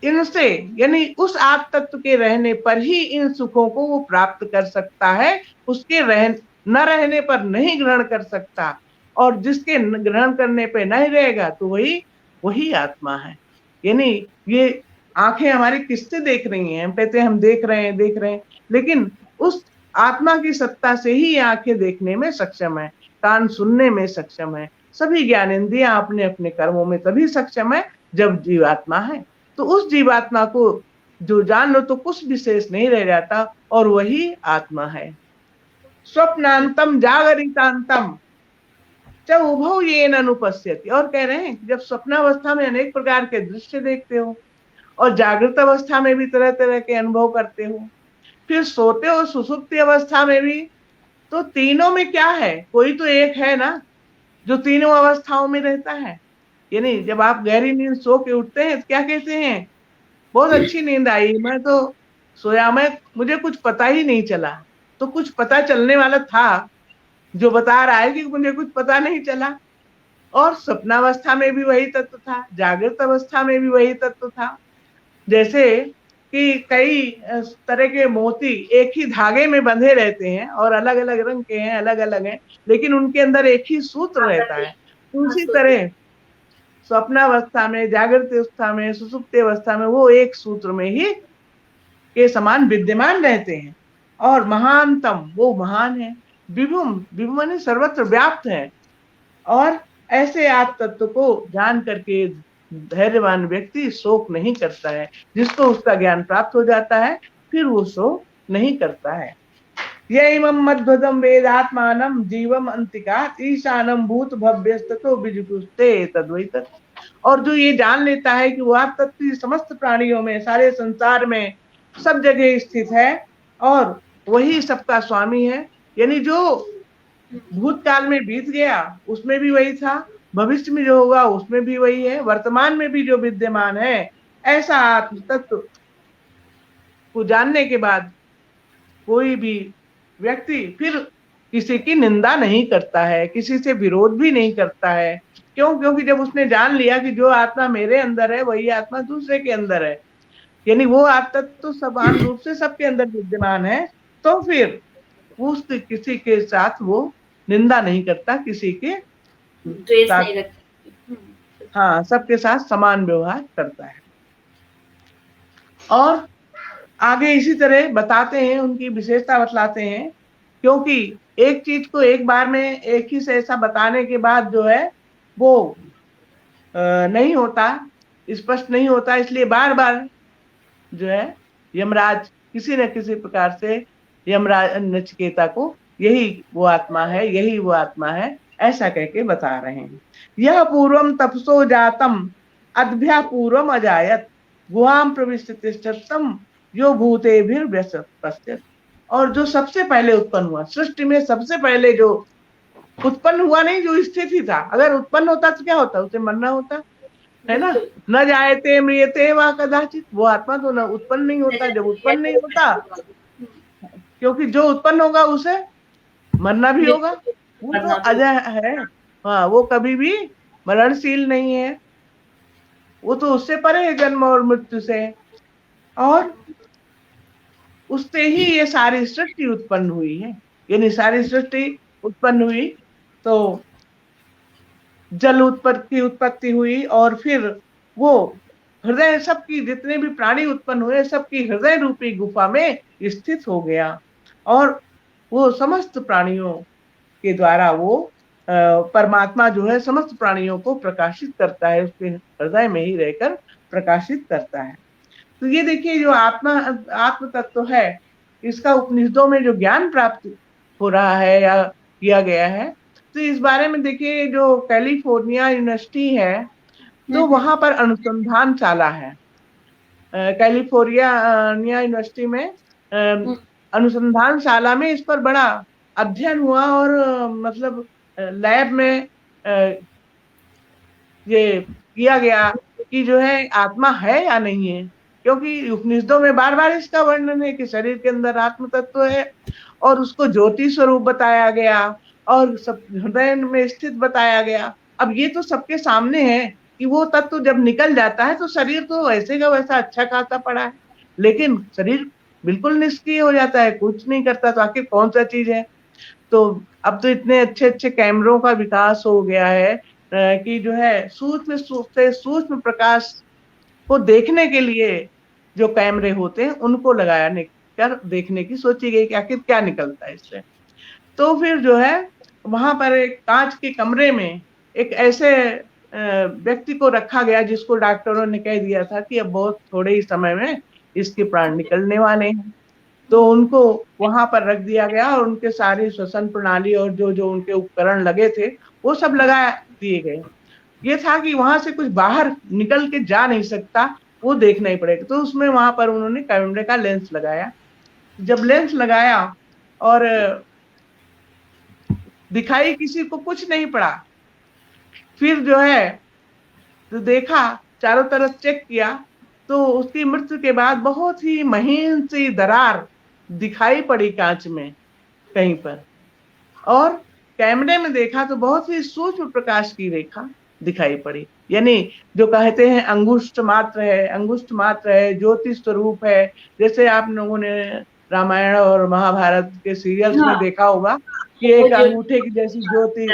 S2: इनसे यानी उस आत्म तत्व के रहने पर ही इन सुखों को वो प्राप्त कर सकता है, उसके न रहने पर नहीं ग्रहण कर सकता, और जिसके ग्रहण करने पे नहीं रहेगा तो वही आत्मा है। यानी ये आंखें हमारी किससे देख रही हैं, हम कहते हैं हम देख रहे हैं, लेकिन उस आत्मा की सत्ता से ही ये आंखें देखने में सक्षम है, कान सुनने में सक्षम है, सभी ज्ञानेंद्रियां अपने अपने कर्मों में तभी सक्षम है जब जीवात्मा है। तो उस जीवात्मा को जो जान लो तो कुछ विशेष नहीं रह जाता, और वही आत्मा है। स्वप्नांतम जागरितांतम च उभौ येन अनुपश्यति, और कह रहे हैं जब स्वप्नावस्था में अनेक प्रकार के दृश्य देखते हो और जागृत अवस्था में भी तरह तरह के अनुभव करते हो, फिर सोते हो सुषुप्ति अवस्था में भी, तो तीनों में क्या है, कोई तो एक है ना जो तीनों अवस्थाओं में रहता है। यानी जब आप गहरी नींद सो के उठते हैं तो क्या कहते हैं, बहुत अच्छी नींद आई, मैं तो सोया, मुझे कुछ पता ही नहीं चला। तो कुछ पता चलने वाला था जो बता रहा है कि मुझे कुछ पता नहीं चला। और स्वप्नावस्था में भी वही तत्व था, जागृत अवस्था में भी वही तत्व था। जैसे कि कई तरह के मोती एक ही धागे में बंधे रहते हैं और अलग अलग रंग के हैं, अलग अलग हैं, लेकिन उनके अंदर एक ही सूत्र रहता है। उसी तरह स्वप्नावस्था में, जागृत अवस्था में, सुषुप्ति अवस्था में वो एक सूत्र में ही के समान विद्यमान रहते हैं। और महानतम, वो महान है। विभुम, विभुम माने सर्वत्र व्याप्त है। और ऐसे आत्म तत्व को जान करके धैर्यवान व्यक्ति शोक नहीं करता है। जिसको उसका ज्ञान प्राप्त हो जाता है फिर वो शोक नहीं करता है। यैमं मध्वदं वेदात्मानं जीवम अंतिकात् ईशानं भूत भव्यस्ततो विजुगुप्ते तद्वै तत्। और जो ये जान लेता है कि वो आत्म तत्व समस्त प्राणियों में, सारे संसार में, सब जगह स्थित है और वही सबका स्वामी है, यानी जो भूतकाल में बीत गया उसमें भी वही था, भविष्य में जो होगा उसमें भी वही है, वर्तमान में भी जो विद्यमान है, ऐसा आत्म तत्व को जानने के बाद कोई भी व्यक्ति फिर किसी की निंदा नहीं करता है, किसी से विरोध भी नहीं करता है। क्यों? क्योंकि जब उसने जान लिया कि जो आत्मा मेरे अंदर है वही आत्मा दूसरे के अंदर है, यानी वो आत्मा तो समान रूप से सबके अंदर विद्यमान है, तो फिर उस किसी के साथ वो निंदा नहीं करता, किसी के
S1: द्वेष
S2: साथ,
S1: नहीं रखती।
S2: हाँ, सबके साथ समान व्यवहार करता है। और आगे इसी तरह बताते हैं, उनकी विशेषता बतलाते हैं, क्योंकि एक चीज को एक बार में एक ही से ऐसा बताने के बाद जो है वो नहीं होता, स्पष्ट नहीं होता, इसलिए बार बार जो है यमराज किसी न किसी प्रकार से यमराज नचिकेता को यही वो आत्मा है, यही वो आत्मा है, ऐसा कह के बता रहे हैं। यह पूर्वम तपसो जातम अद्भ्या पूर्वम अजायत गुहाम प्रविष्ट तिष्ठतम यो भूतेभिर्व्यसत। और जो सबसे पहले उत्पन्न हुआ, सृष्टि में सबसे पहले जो उत्पन्न हुआ, नहीं जो स्थित ही था, अगर उत्पन्न होता तो क्या होता, उसे मरना होता है ना, न जायते म्रियते वा कदाचित, वो आत्मा तो न उत्पन्न नहीं होता। जब उत्पन्न नहीं होता, क्योंकि जो उत्पन्न होगा उसे मरना भी होगा, वो तो अजय है, हाँ, वो कभी भी मरणशील नहीं है, वो तो उससे परे है जन्म और मृत्यु से। और उससे ही ये सारी सृष्टि उत्पन्न हुई है, यानी सारी सृष्टि उत्पन्न हुई तो जल की उत्पत्ति हुई, और फिर वो हृदय, सबकी जितने भी प्राणी उत्पन्न हुए सबकी हृदय रूपी गुफा में स्थित हो गया, और वो समस्त प्राणियों के द्वारा वो परमात्मा जो है समस्त प्राणियों को प्रकाशित करता है, उसके हृदय में ही रहकर प्रकाशित करता है। तो ये देखिए, जो आत्म तत्व है, इसका उपनिषदों में जो ज्ञान प्राप्त हो रहा है या किया गया है, तो इस बारे में देखिए, जो कैलिफोर्निया यूनिवर्सिटी है, तो वहां पर अनुसंधान शाला है। कैलिफोर्निया यूनिवर्सिटी में अनुसंधान शाला में इस पर बड़ा अध्ययन हुआ, और मतलब लैब में ये किया गया कि जो है आत्मा है या नहीं है, क्योंकि उपनिषदों में बार बार इसका वर्णन है कि शरीर के अंदर आत्म तत्व है, और उसको ज्योति स्वरूप बताया गया, और सब हृदय में स्थित बताया गया। अब ये तो सबके सामने है कि वो तत्व जब निकल जाता है तो शरीर तो वैसे का वैसा अच्छा खासा पड़ा है, लेकिन शरीर बिल्कुल निष्क्रिय हो जाता है, कुछ नहीं करता, तो आखिर कौन सा चीज है। तो अब तो इतने अच्छे अच्छे कैमरों का विकास हो गया है कि जो है सूक्ष्म से सूक्ष्म प्रकाश को देखने के लिए जो कैमरे होते हैं उनको लगाने कर देखने की सोची गई कि आखिर क्या निकलता है इससे। तो फिर जो है वहां पर एक कांच के कमरे में एक ऐसे व्यक्ति को रखा गया जिसको डॉक्टरों ने कह दिया था कि अब बहुत थोड़े ही समय में इसके प्राण निकलने वाले हैं। तो उनको वहां पर रख दिया गया, और उनके सारी श्वसन प्रणाली और जो जो उनके उपकरण लगे थे वो सब लगा दिए गए। ये था कि वहां से कुछ बाहर निकल के जा नहीं सकता, वो देखना ही पड़ेगा। तो उसमें वहां पर उन्होंने कैमरे का लेंस लगाया। जब लेंस लगाया और दिखाई किसी को कुछ नहीं पड़ा, फिर जो है तो देखा, चारों तरफ चेक किया, तो उसकी मृत्यु के बाद बहुत ही महीन सी दरार दिखाई पड़ी कांच में कहीं पर, और कैमरे में देखा तो बहुत ही सूक्ष्म प्रकाश की रेखा दिखाई पड़ी, यानी जो कहते हैं अंगुष्ठ मात्र है, अंगुष्ठ मात्र है, ज्योति स्वरूप है। जैसे आप लोगों ने रामायण और महाभारत के सीरियल्स में देखा होगा कि एक अंगूठे की जैसी ज्योति,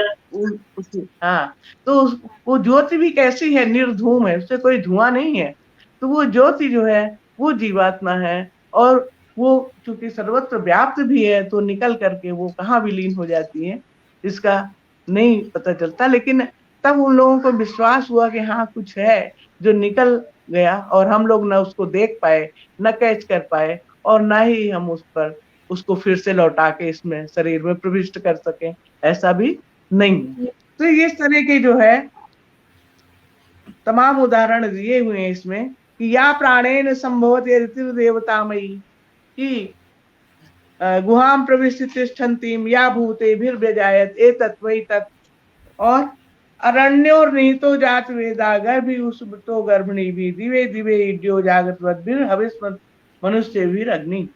S2: हाँ, तो वो ज्योति भी कैसी है, निर्धूम है, उससे कोई धुआं नहीं है। तो वो ज्योति जो है वो जीवात्मा है, और वो चूंकि सर्वत्र व्याप्त भी है, तो निकल करके वो कहाँ विलीन हो जाती है इसका नहीं पता चलता। लेकिन तब उन लोगों को विश्वास हुआ कि हाँ कुछ है जो निकल गया, और हम लोग न उसको देख पाए, न कैच कर पाए, और ना ही हम उसको फिर से लौटा के इसमें शरीर में प्रविष्ट कर सकें, ऐसा भी नहीं है। तो इस तरह के जो है तमाम उदाहरण दिए हुए हैं इसमें कि या प्राणेन संभवते ऋतिर्देवतामयी कि गुहाम प्रविष्ट तिष्ठन्तीम या भूतेभिर्व्यजायत एतत् वै तत्, और अरण्योर निहितो जात वेदा गर्भी उसुतो गर्भिणी भी दिवे दिवे इड्यो जागतवद्भिर हविस्मत् मनुष्य भी अग्नि।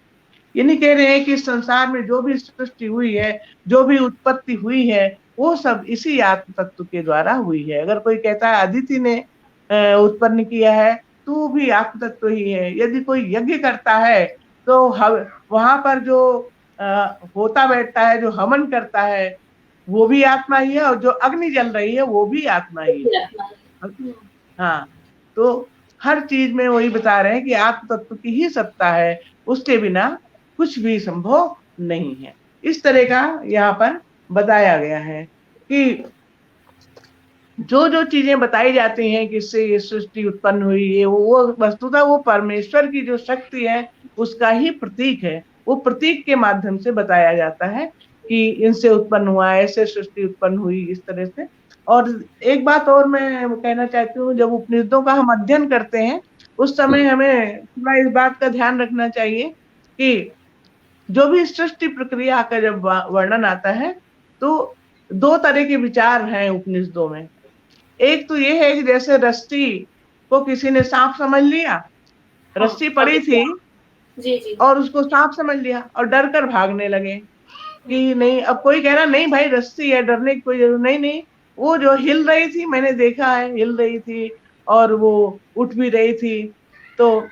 S2: ये नहीं कह रहे हैं कि संसार में जो भी सृष्टि हुई है, जो भी उत्पत्ति हुई है, वो सब इसी आत्म तत्व के द्वारा हुई है। अगर कोई कहता है अदिति ने उत्पन्न किया है, तो वो भी आत्म तत्व ही है। यदि कोई यज्ञ करता है तो वहां पर जो होता बैठता है, जो हवन करता है, वो भी आत्मा ही है, और जो अग्नि जल रही है वो भी आत्मा ही है। हाँ, तो हर चीज में वही बता रहे हैं कि आत्म तत्व की ही सत्ता है, उसके बिना कुछ भी संभव नहीं है। इस तरह का यहाँ पर बताया गया है कि जो जो चीजें बताई जाती हैं कि इससे ये सृष्टि उत्पन्न हुई है, वो वस्तुतः वो परमेश्वर की जो शक्ति है उसका ही प्रतीक है। वो प्रतीक के माध्यम से बताया जाता है कि इनसे उत्पन्न हुआ, ऐसे सृष्टि उत्पन्न हुई, इस तरह से। और एक बात और मैं कहना चाहती हूँ, जब उपनिषदों का हम अध्ययन करते हैं उस समय हमें थोड़ा इस बात का ध्यान रखना चाहिए कि जो भी सृष्टि प्रक्रिया का जब वर्णन आता है तो दो तरह के विचार हैं उपनिषदों में। एक तो ये है कि जैसे रस्सी को किसी ने सांप समझ लिया, रस्सी पड़ी थी
S1: जी।
S2: और उसको सांप समझ लिया और डर कर भागने लगे कि नहीं। अब कोई कह रहा नहीं भाई रस्सी है, डरने की कोई जरूरत नहीं। नहीं, वो जो हिल रही थी, मैंने देखा है, हिल रही थी और वो उठ भी रही थी। तो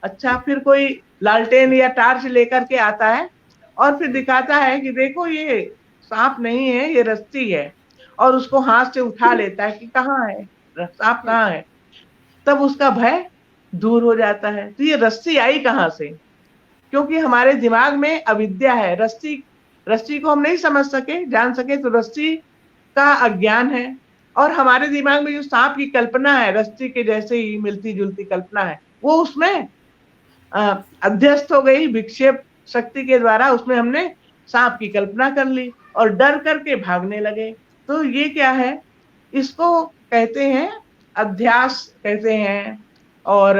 S2: अच्छा, फिर कोई लालटेन या टार्च लेकर के आता है और फिर दिखाता है कि देखो ये सांप नहीं है, ये रस्सी है, और उसको हाथ से उठा लेता है कि कहाँ है सांप, कहाँ है। तब उसका भय दूर हो जाता है। तो ये रस्सी आई कहाँ से? क्योंकि हमारे दिमाग में अविद्या है। रस्सी को हम नहीं समझ सके, जान सके, तो रस्सी का अज्ञान है। और हमारे दिमाग में जो सांप की कल्पना है, रस्सी के जैसे ही मिलती जुलती कल्पना है, वो उसमें अध्यस्त हो गई। विक्षेप शक्ति के द्वारा उसमें हमने सांप की कल्पना कर ली और डर करके भागने लगे। तो ये क्या है? इसको कहते हैं अध्यास कहते हैं। और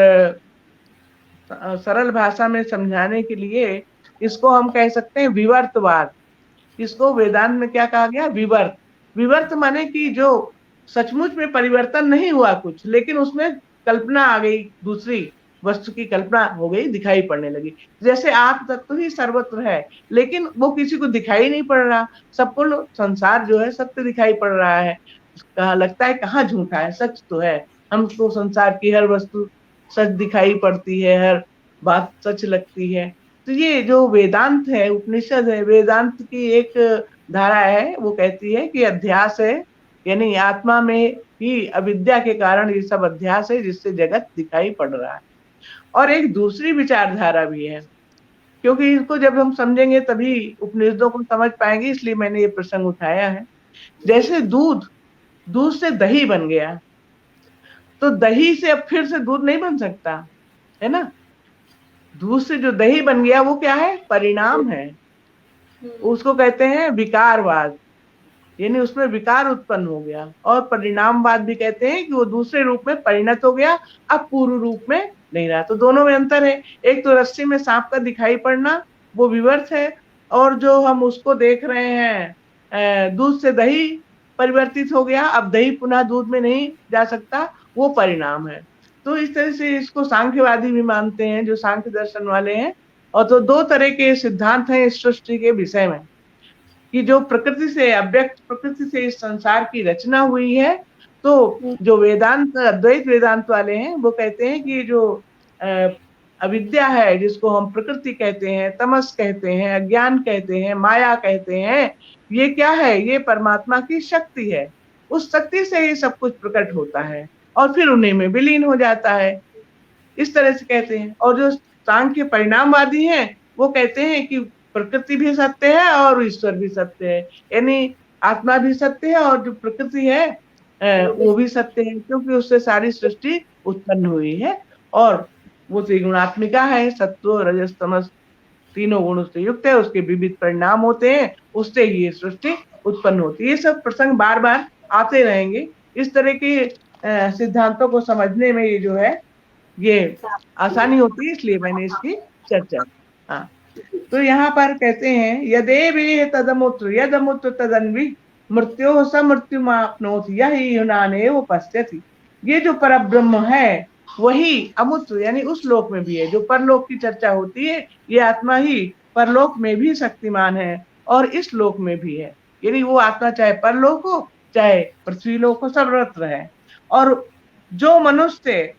S2: सरल भाषा में समझाने के लिए इसको हम कह सकते हैं विवर्तवाद। इसको वेदांत में क्या कहा गया? विवर्त। विवर्त माने कि जो सचमुच में परिवर्तन नहीं हुआ कुछ, लेकिन उसमें कल्पना आ गई, दूसरी वस्तु की कल्पना हो गई, दिखाई पड़ने लगी। जैसे आत्म तत्व ही सर्वत्र है, लेकिन वो किसी को दिखाई नहीं पड़ रहा। सबको संसार जो है सत्य दिखाई पड़ रहा है। कहाँ लगता है कहाँ झूठा है, सच तो है। हमको संसार की हर वस्तु सच दिखाई पड़ती है, हर बात सच लगती है। तो ये जो वेदांत है, उपनिषद है, वेदांत की एक धारा है, वो कहती है कि अध्यास है, यानी आत्मा में ही अविद्या के कारण ये सब अध्यास है जिससे जगत दिखाई पड़ रहा है। और एक दूसरी विचारधारा भी है, क्योंकि इसको जब हम समझेंगे तभी उपनिषदों को समझ पाएंगे, इसलिए मैंने ये प्रसंग उठाया है। जैसे दूध से दही बन गया, तो दही से अब फिर से दूध नहीं बन सकता, है ना। दूध से जो दही बन गया वो क्या है? परिणाम है। उसको कहते हैं विकारवाद, यानी उसमें विकार उत्पन्न हो गया। और परिणामवाद भी कहते हैं कि वो दूसरे रूप में परिणत हो गया, अब पूर्व रूप में नहीं रहा। तो दोनों में अंतर है। एक तो रस्सी में सांप का दिखाई पड़ना, वो विवर्त है, और जो हम उसको देख रहे हैं दूध से दही परिवर्तित हो गया, अब दही पुनः दूध में नहीं जा सकता, वो परिणाम है। तो इस तरह से इसको सांख्यवादी भी मानते हैं, जो सांख्य दर्शन वाले हैं। और तो दो तरह के सिद्धांत हैं इस सृष्टि के विषय में, कि जो प्रकृति से, अव्यक्त प्रकृति से इस संसार की रचना हुई है। तो जो वेदांत, अद्वैत वेदांत वाले हैं, वो कहते हैं कि जो अविद्या है, जिसको हम प्रकृति कहते हैं, तमस कहते हैं, अज्ञान कहते हैं, माया कहते हैं, ये क्या है? ये परमात्मा की शक्ति है। उस शक्ति से ही सब कुछ प्रकट होता है और फिर उन्हीं में विलीन हो जाता है, इस तरह से कहते हैं। और जो सांख्य परिणामवादी हैं, वो कहते हैं कि प्रकृति भी सत्य है और ईश्वर भी सत्य है, यानी आत्मा भी सत्य है और जो प्रकृति है वो भी सत्य है, क्योंकि उससे सारी सृष्टि उत्पन्न हुई है। और वो त्रिगुणात्मिका है, सत्व रजस तमस तीनों गुणों से युक्त है, उसके विविध परिणाम होते हैं, उससे ही ये सृष्टि उत्पन्न होती है। ये सब प्रसंग बार बार आते रहेंगे। इस तरह के सिद्धांतों को समझने में ये जो है ये आसानी होती है, इसलिए मैंने इसकी चर्चा की। हाँ, तो यहाँ पर कहते हैं यदेवे तदमुत्र यदमुत्र तदन्वी मृत्यो स मृत्युमाप्नोति यही युनानेव पश्यति। ये जो परब्रह्म है वही अमुत्र यानी उस लोक में भी है। जो परलोक की चर्चा होती है, ये आत्मा ही परलोक में भी शक्तिमान है और इस लोक में भी है। यानी वो आत्मा चाहे परलोक हो चाहे पृथ्वी लोक हो, सर्वत्र है। और जो मनुष्य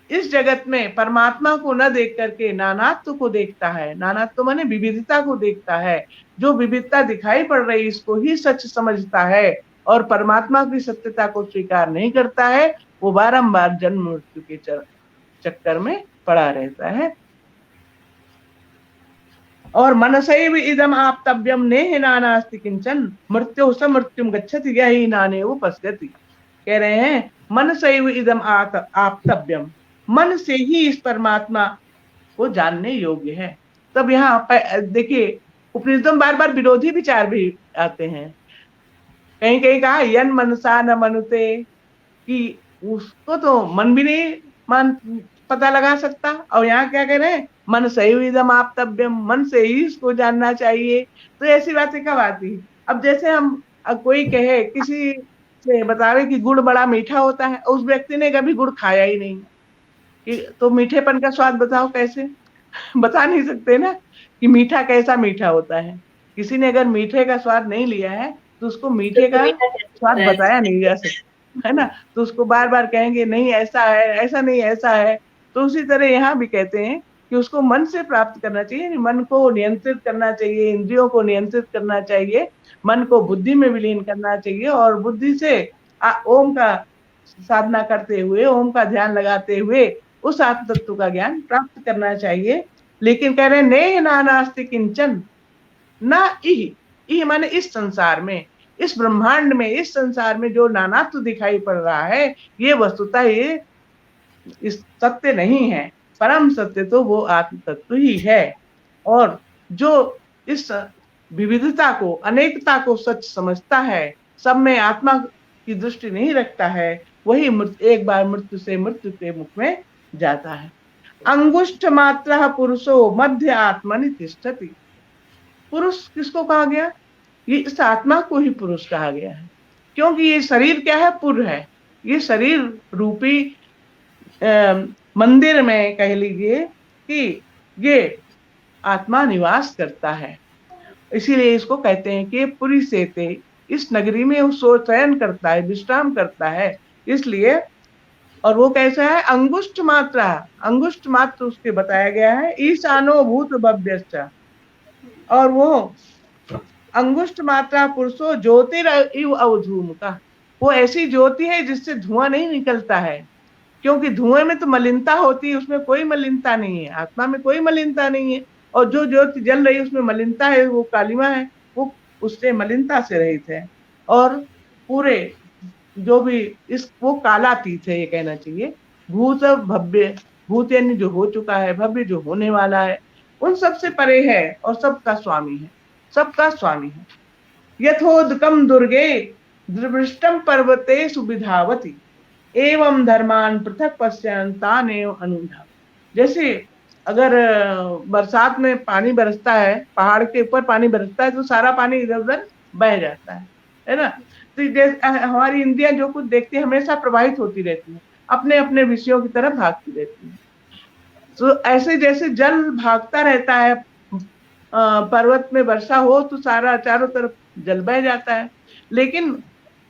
S2: इस जगत में परमात्मा को न देख करके नानात्व को देखता है, नानात्व माने विविधता को देखता है, जो विविधता दिखाई पड़ रही इसको ही सच समझता है और परमात्मा की सत्यता को स्वीकार नहीं करता है, वो बारंबार जन्म मृत्यु के चक्कर में पड़ा रहता है। और मनसैव इदम आप्तव्यम नेह नानास्ति किंचन मृत्यु स मृत्युम गच्छति यही नानेव पश्यति। कह रहे हैं मनसैव इदम आप्तव्यम, मन से ही इस परमात्मा को जानने योग्य है। तब यहाँ देखिए उपनिषदों में बार बार विरोधी विचार भी आते हैं। कहीं कहीं कहा यन मनसा न मनुते, कि उसको तो मन भी नहीं मान पता लगा सकता। और यहाँ क्या कह रहे हैं मन सही इदम आप्तव्यम, मन से ही इसको जानना चाहिए। तो ऐसी बातें कब आती? अब जैसे हम कोई कहे किसी से बतावे कि गुड़ बड़ा मीठा होता है, उस व्यक्ति ने कभी गुड़ खाया ही नहीं, तो मीठेपन का स्वाद बताओ कैसे? बता नहीं सकते ना कि मीठा कैसा मीठा होता है। किसी ने अगर मीठे का स्वाद नहीं लिया है तो उसको मीठे का स्वाद बताया नहीं जा सकता, है ना। तो उसको बार बार कहेंगे नहीं ऐसा है, ऐसा नहीं ऐसा है। तो उसी तरह यहाँ भी कहते हैं कि उसको मन से प्राप्त करना चाहिए, मन को नियंत्रित करना चाहिए, इंद्रियों को नियंत्रित करना चाहिए, मन को बुद्धि में विलीन करना चाहिए और बुद्धि से ओम का साधना करते हुए, ओम का ध्यान लगाते हुए उस आत्म तत्व का ज्ञान प्राप्त करना चाहिए। लेकिन कह रहे हैं नेह नानास्ति किंचन, ना इह माने इस संसार में, इस ब्रह्मांड में, इस संसार में जो नानात्व दिखाई पड़ रहा है ये वस्तुतः ये इस सत्य नहीं है। परम सत्य तो वो आत्म तत्व ही है। और जो इस विविधता को, अनेकता को सच समझता है, सब में आत्मा की दृष्टि नहीं रखता है, वही एक बार मृत्यु से मृत्यु के मुख में जाता है। अंगुष्ठ मात्र पुरुषो मध्य आत्मनि तिष्ठति। पुरुष किसको कहा गया? ये इस आत्मा को ही पुरुष कहा गया है, क्योंकि ये शरीर क्या है? पुर है। ये शरीर रूपी मंदिर में कह लीजिए कि ये आत्मा निवास करता है, इसीलिए इसको कहते हैं कि पुरी सेते, इस नगरी में वो शयन करता है, विश्राम करता है, इसलिए। और वो कैसा है? अंगुष्ठ मात्रा, अंगुष्ठ मात्र उसके बताया गया है। ईशानो भूत भव्यश्च, और वो अंगुष्ठ मात्रा पुरुषो ज्योतिरिव अवधूम का, वो ऐसी ज्योति है जिससे धुआं नहीं निकलता है, क्योंकि धुएं में तो मलिनता होती है, उसमें कोई मलिनता नहीं है, आत्मा में कोई मलिनता नहीं है। और जो ज्योति जल रही है उसमें मलिनता है, वो कालिमा है, वो उससे मलिनता से रहित है। और पूरे जो भी इस वो कालातीत है, ये कहना चाहिए। भूत भव्य, भूत यानी जो हो चुका है, भव्य जो होने वाला है, उन सबसे परे है और सबका स्वामी है, सबका स्वामी है। यथोदकम दुर्गे दृष्टम पर्वते सुविधावती एवं धर्मान पृथक पश्यन्तान एवं अनुधा। जैसे अगर बरसात में पानी बरसता है, पहाड़ के ऊपर पानी बरसता है तो सारा पानी इधर उधर बह जाता है ना। तो जैसे हमारी इंद्रियां जो कुछ देखती है हमेशा प्रभावित होती रहती है, अपने अपने विषयों की तरफ भागती रहती है। तो ऐसे जैसे जल भागता रहता है, पर्वत में वर्षा हो तो सारा चारों तरफ जल बह जाता है। लेकिन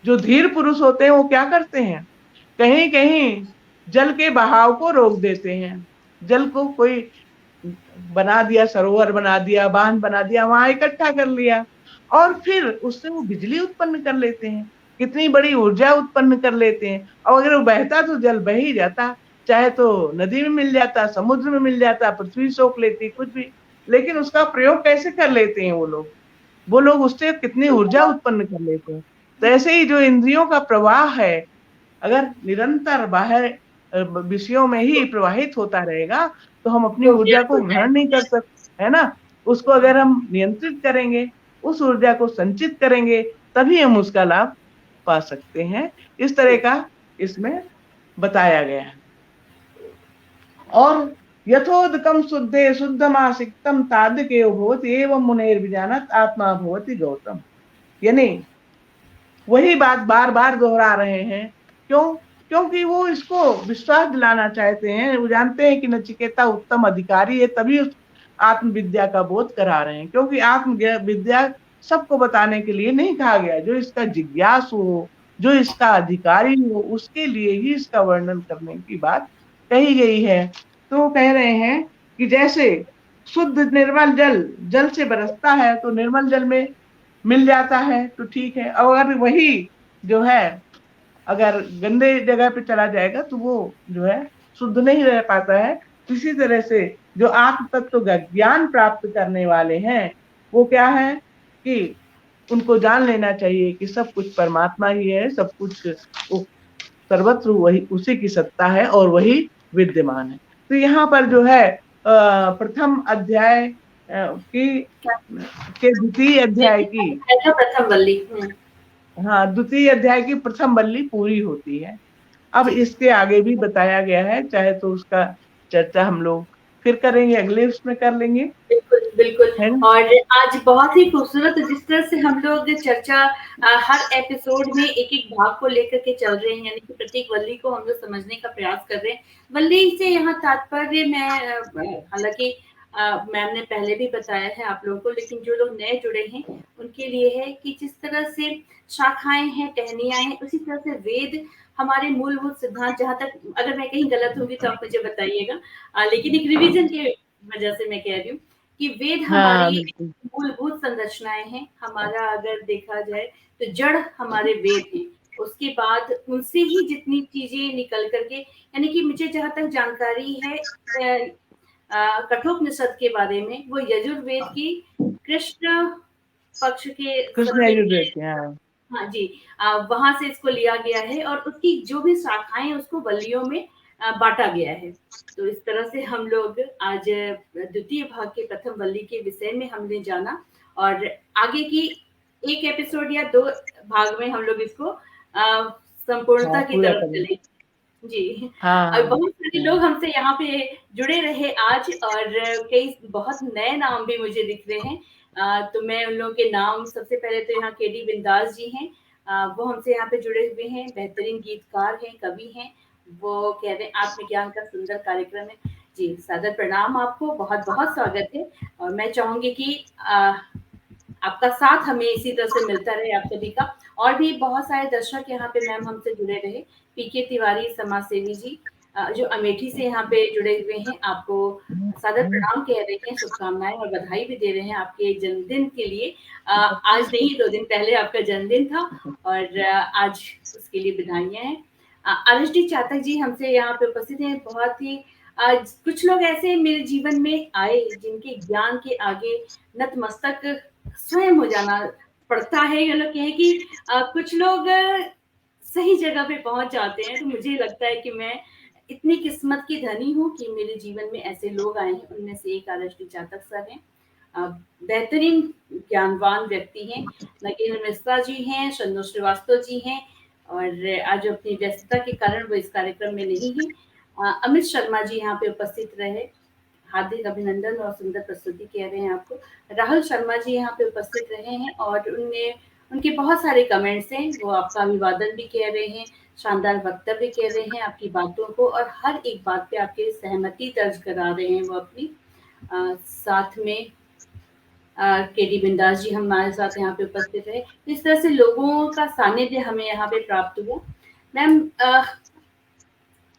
S2: जो धीर पुरुष होते हैं वो क्या करते हैं? कहीं कहीं जल के बहाव को रोक देते हैं। जल को कोई बना दिया, सरोवर बना दिया, बांध बना दिया, वहां इकट्ठा कर लिया और फिर उससे वो बिजली उत्पन्न कर लेते हैं, कितनी बड़ी ऊर्जा उत्पन्न कर लेते हैं। और अगर वो बहता तो जल बह ही जाता, चाहे तो नदी में मिल जाता, समुद्र में मिल जाता, पृथ्वी सोख लेती, कुछ भी। लेकिन उसका प्रयोग कैसे कर लेते हैं वो लोग उससे कितनी ऊर्जा उत्पन्न कर लेते हैं। तो ऐसे ही जो इंद्रियों का प्रवाह है, अगर निरंतर बाहर विषयों में ही प्रवाहित होता रहेगा तो हम अपनी ऊर्जा को ग्रहण नहीं कर सकते, है ना। उसको अगर हम नियंत्रित करेंगे, उस ऊर्जा को संचित करेंगे, तभी हम उसका लाभ पा सकते हैं। इस तरह का इसमें बताया गया है। और यथोदकम शुद्धे शुद्धमासिक्तम तादृकेयो भवति एवं मुनेर्विजानत आत्मा भवति गौतम। यानी वही बात बार बार दोहरा रहे हैं। क्यों? क्योंकि वो इसको विश्वास दिलाना चाहते हैं। वो जानते हैं कि नचिकेता उत्तम अधिकारी है, तभी उस आत्मविद्या का बोध करा रहे हैं। क्योंकि आत्मविद्या सबको बताने के लिए नहीं कहा गया। जो इसका जिज्ञासु हो, जो इसका अधिकारी हो, उसके लिए ही इसका वर्णन करने की बात कही गई है। तो कह रहे हैं कि जैसे शुद्ध निर्मल जल जल से बरसता है, तो निर्मल जल में मिल जाता है तो ठीक है। और अगर वही जो है अगर गंदे जगह पे चला जाएगा तो वो जो है शुद्ध नहीं रह पाता है। इसी तरह से जो आत्म तत्व का ज्ञान प्राप्त करने वाले हैं, वो क्या है कि उनको जान लेना चाहिए कि सब कुछ परमात्मा ही है, सब कुछ सर्वत्र वही उसी की सत्ता है और वही विद्यमान है। तो यहाँ पर जो है प्रथम अध्याय की के द्वितीय अध्याय की
S1: प्रथम वल्ली,
S2: हाँ, द्वितीय अध्याय की प्रथम वल्ली पूरी होती है। अब इसके आगे भी बताया गया है, चाहे तो उसका चर्चा हम लोग फिर करेंगे, अगले उसमें कर लेंगे।
S1: बिल्कुल बिल्कुल।
S2: है ना?
S1: और आज बहुत ही खूबसूरत जिस तरह से हम लोग चर्चा हर एपिसोड में एक एक भाग को लेकर के चल रहे हैं, यानी कि प्रत्येक वल्ली को हम लोग समझने का प्रयास कर रहे हैं। वल्ली से यहाँ तात्पर्य मैं हालांकि मैम ने पहले भी बताया है आप लोगों को, लेकिन जो लोग नए जुड़े हैं उनके लिए है कि जिस तरह से शाखाएं हैं, टहनियां हैं, उसी तरह से वेद हमारे मूलभूत सिद्धांत, जहां तक अगर मैं कहीं गलत होंगी तो आप मुझे बताइएगा, लेकिन एक रिवीजन के वजह से मैं कह रही हूँ कि वेद
S2: हाँ,
S1: हमारी
S2: बिल्कुल।
S1: मूलभूत संरचनाएं हैं। हमारा अगर देखा जाए तो जड़ हमारे वेद हैं, उसके बाद उनसे ही जितनी चीजें निकल करके, यानी कि मुझे जहां तक जानकारी है कठोपनिषद के बारे में, वो यजुर्वेद की कृष्ण पक्ष के
S2: कृष्ण
S1: सत्य,
S2: यजुर्वेद के, हाँ।
S1: हाँ जी, वहां से इसको लिया गया है और उसकी जो भी शाखाएं हैं उसको वल्लियों में बांटा गया है। तो इस तरह से हम लोग आज द्वितीय भाग के प्रथम वल्ली के विषय में हमने जाना, और आगे की एक एपिसोड या 2 भाग में हम लोग इसको संपूर्णता
S2: हाँ,
S1: की
S2: पूरा
S1: तरफ
S2: करेंगे।
S1: चले। जी,
S2: हाँ,
S1: और
S2: हाँ,
S1: बहुत सारे लोग हमसे यहाँ पे जुड़े रहे आज, और कई बहुत नए नाम भी मुझे दिख रहे हैं। तो मैं उन लोगों के नाम, सबसे पहले तो यहाँ केडी बिंदास जी हैं, वो हमसे यहाँ पे जुड़े हुए हैं, बेहतरीन गीतकार हैं, कवि हैं। वो कह रहे हैं आत्मज्ञान का सुंदर कार्यक्रम है। जी, सादर प्रणाम आपको, बहुत बहुत स्वागत है। और मैं चाहूंगी कि आपका साथ हमें इसी तरह से मिलता रहे, आप सभी का। और भी बहुत सारे दर्शक यहाँ पे मैम हमसे जुड़े रहे, पीके तिवारी समाज सेवी जी जो अमेठी से यहाँ पे जुड़े हुए हैं, आपको सादर प्रणाम कह रहे हैं, शुभकामनाएं और बधाई भी दे रहे हैं आपके जन्मदिन के लिए। आज नहीं, 2 दिन पहले आपका जन्मदिन था, और आज उसके लिए बधाइयां हैं। आरुषि चातक जी हमसे यहाँ पे उपस्थित हैं। बहुत ही कुछ लोग ऐसे मेरे जीवन में आए जिनके ज्ञान के आगे नतमस्तक स्वयं हो जाना पड़ता है। ये लोग कहें कि कुछ लोग सही जगह पे पहुंच जाते हैं, तो मुझे लगता है कि मैं इतनी किस्मत की धनी हूँ कि मेरे जीवन में ऐसे लोग आए हैं। उनमें से एक आरुषि चातक सर हैं, बेहतरीन ज्ञानवान व्यक्ति हैं। नगेंद्र मिश्रा जी हैं, शंदु श्रीवास्तव जी हैं, और आज अपनी व्यस्तता के कारण वो इस कार्यक्रम में नहीं है। अमित शर्मा जी यहाँ पे उपस्थित रहे, हार्दिक अभिनंदन और सुंदर प्रस्तुति कह रहे हैं आपको। राहुल शर्मा जी यहाँ पे उपस्थित रहे हैं, और उनके बहुत सारे कमेंट्स हैं, वो आपका अभिवादन भी कह रहे हैं, शानदार वक्तव्य कह रहे हैं आपकी बातों को, और हर एक बात पे आपके सहमति दर्ज करा रहे हैं वो अपनी। साथ में केडी बिंदास जी हमारे साथ यहाँ पे उपस्थित रहे। इस तरह से लोगों का सानिध्य हमें यहाँ पे प्राप्त हुआ। मैम,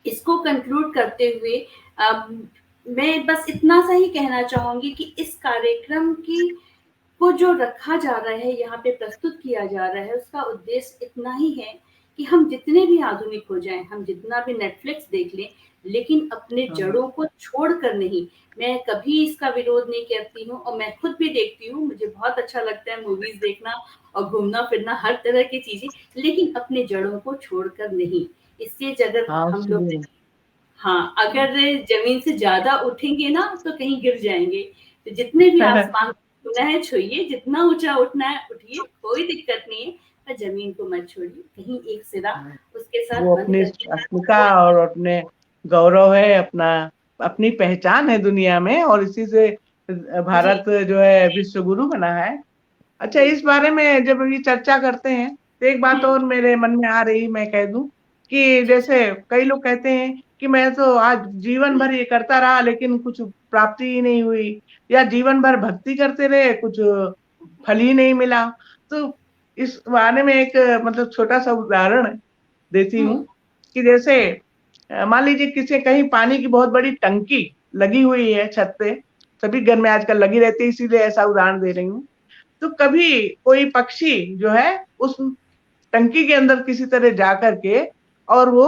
S1: इसको कंक्लूड करते हुए मैं बस इतना सा ही कहना चाहूंगी कि इस कार्यक्रम की को जो रखा जा रहा है, यहाँ पे प्रस्तुत किया जा रहा है, उसका उद्देश्य इतना ही है कि हम जितने भी आधुनिक हो जाएं, हम जितना भी नेटफ्लिक्स देख लें, लेकिन अपने जड़ों को छोड़कर नहीं। मैं कभी इसका विरोध नहीं करती हूँ, और मैं खुद भी देखती हूँ, मुझे बहुत अच्छा लगता है मूवीज देखना और घूमना फिरना, हर तरह की चीजें, लेकिन अपने जड़ों को छोड़कर नहीं। इससे अगर
S2: हाँ,
S1: हम लोग,
S2: उसमें
S1: हाँ, अगर जमीन से ज्यादा उठेंगे ना तो कहीं गिर जाएंगे। तो जितने भी आसमान को छूना है छूइए, जितना ऊँचा उठना है उठिए, कोई दिक्कत नहीं है, पर ज़मीन को मत छोड़िए। कहीं एक सिरा उसके साथ
S2: वो
S1: बंद
S2: अपनी
S1: करके
S2: अस्मिता और अपने गौरव है, अपना अपनी पहचान है दुनिया में, और इसी से
S1: जी,
S2: भारत जो है विश्व गुरु बना है। अच्छा,
S1: जी।
S2: इस बारे में जब ये चर्चा करते हैं तो एक बात
S1: हुँ,
S2: और मेरे मन में आ रही, मैं कह दूं कि
S1: जी,
S2: जैसे कई लोग कहते हैं कि मैं तो आज जीवन भर ये करता रहा लेकिन कुछ प्राप्ति ही नहीं हुई, या जीवन भर भक्ति करते रहे कुछ फल ही नहीं मिला। तो इस बारे में एक मतलब छोटा सा उदाहरण देती
S1: हुँ,
S2: हूँ कि जैसे मान लीजिए किसी कहीं पानी की बहुत बड़ी टंकी लगी हुई है छत पे, सभी घर में आजकल लगी रहती है, इसीलिए ऐसा उदाहरण दे रही हूँ। तो कभी कोई पक्षी जो है उस टंकी के अंदर किसी तरह जा करके और वो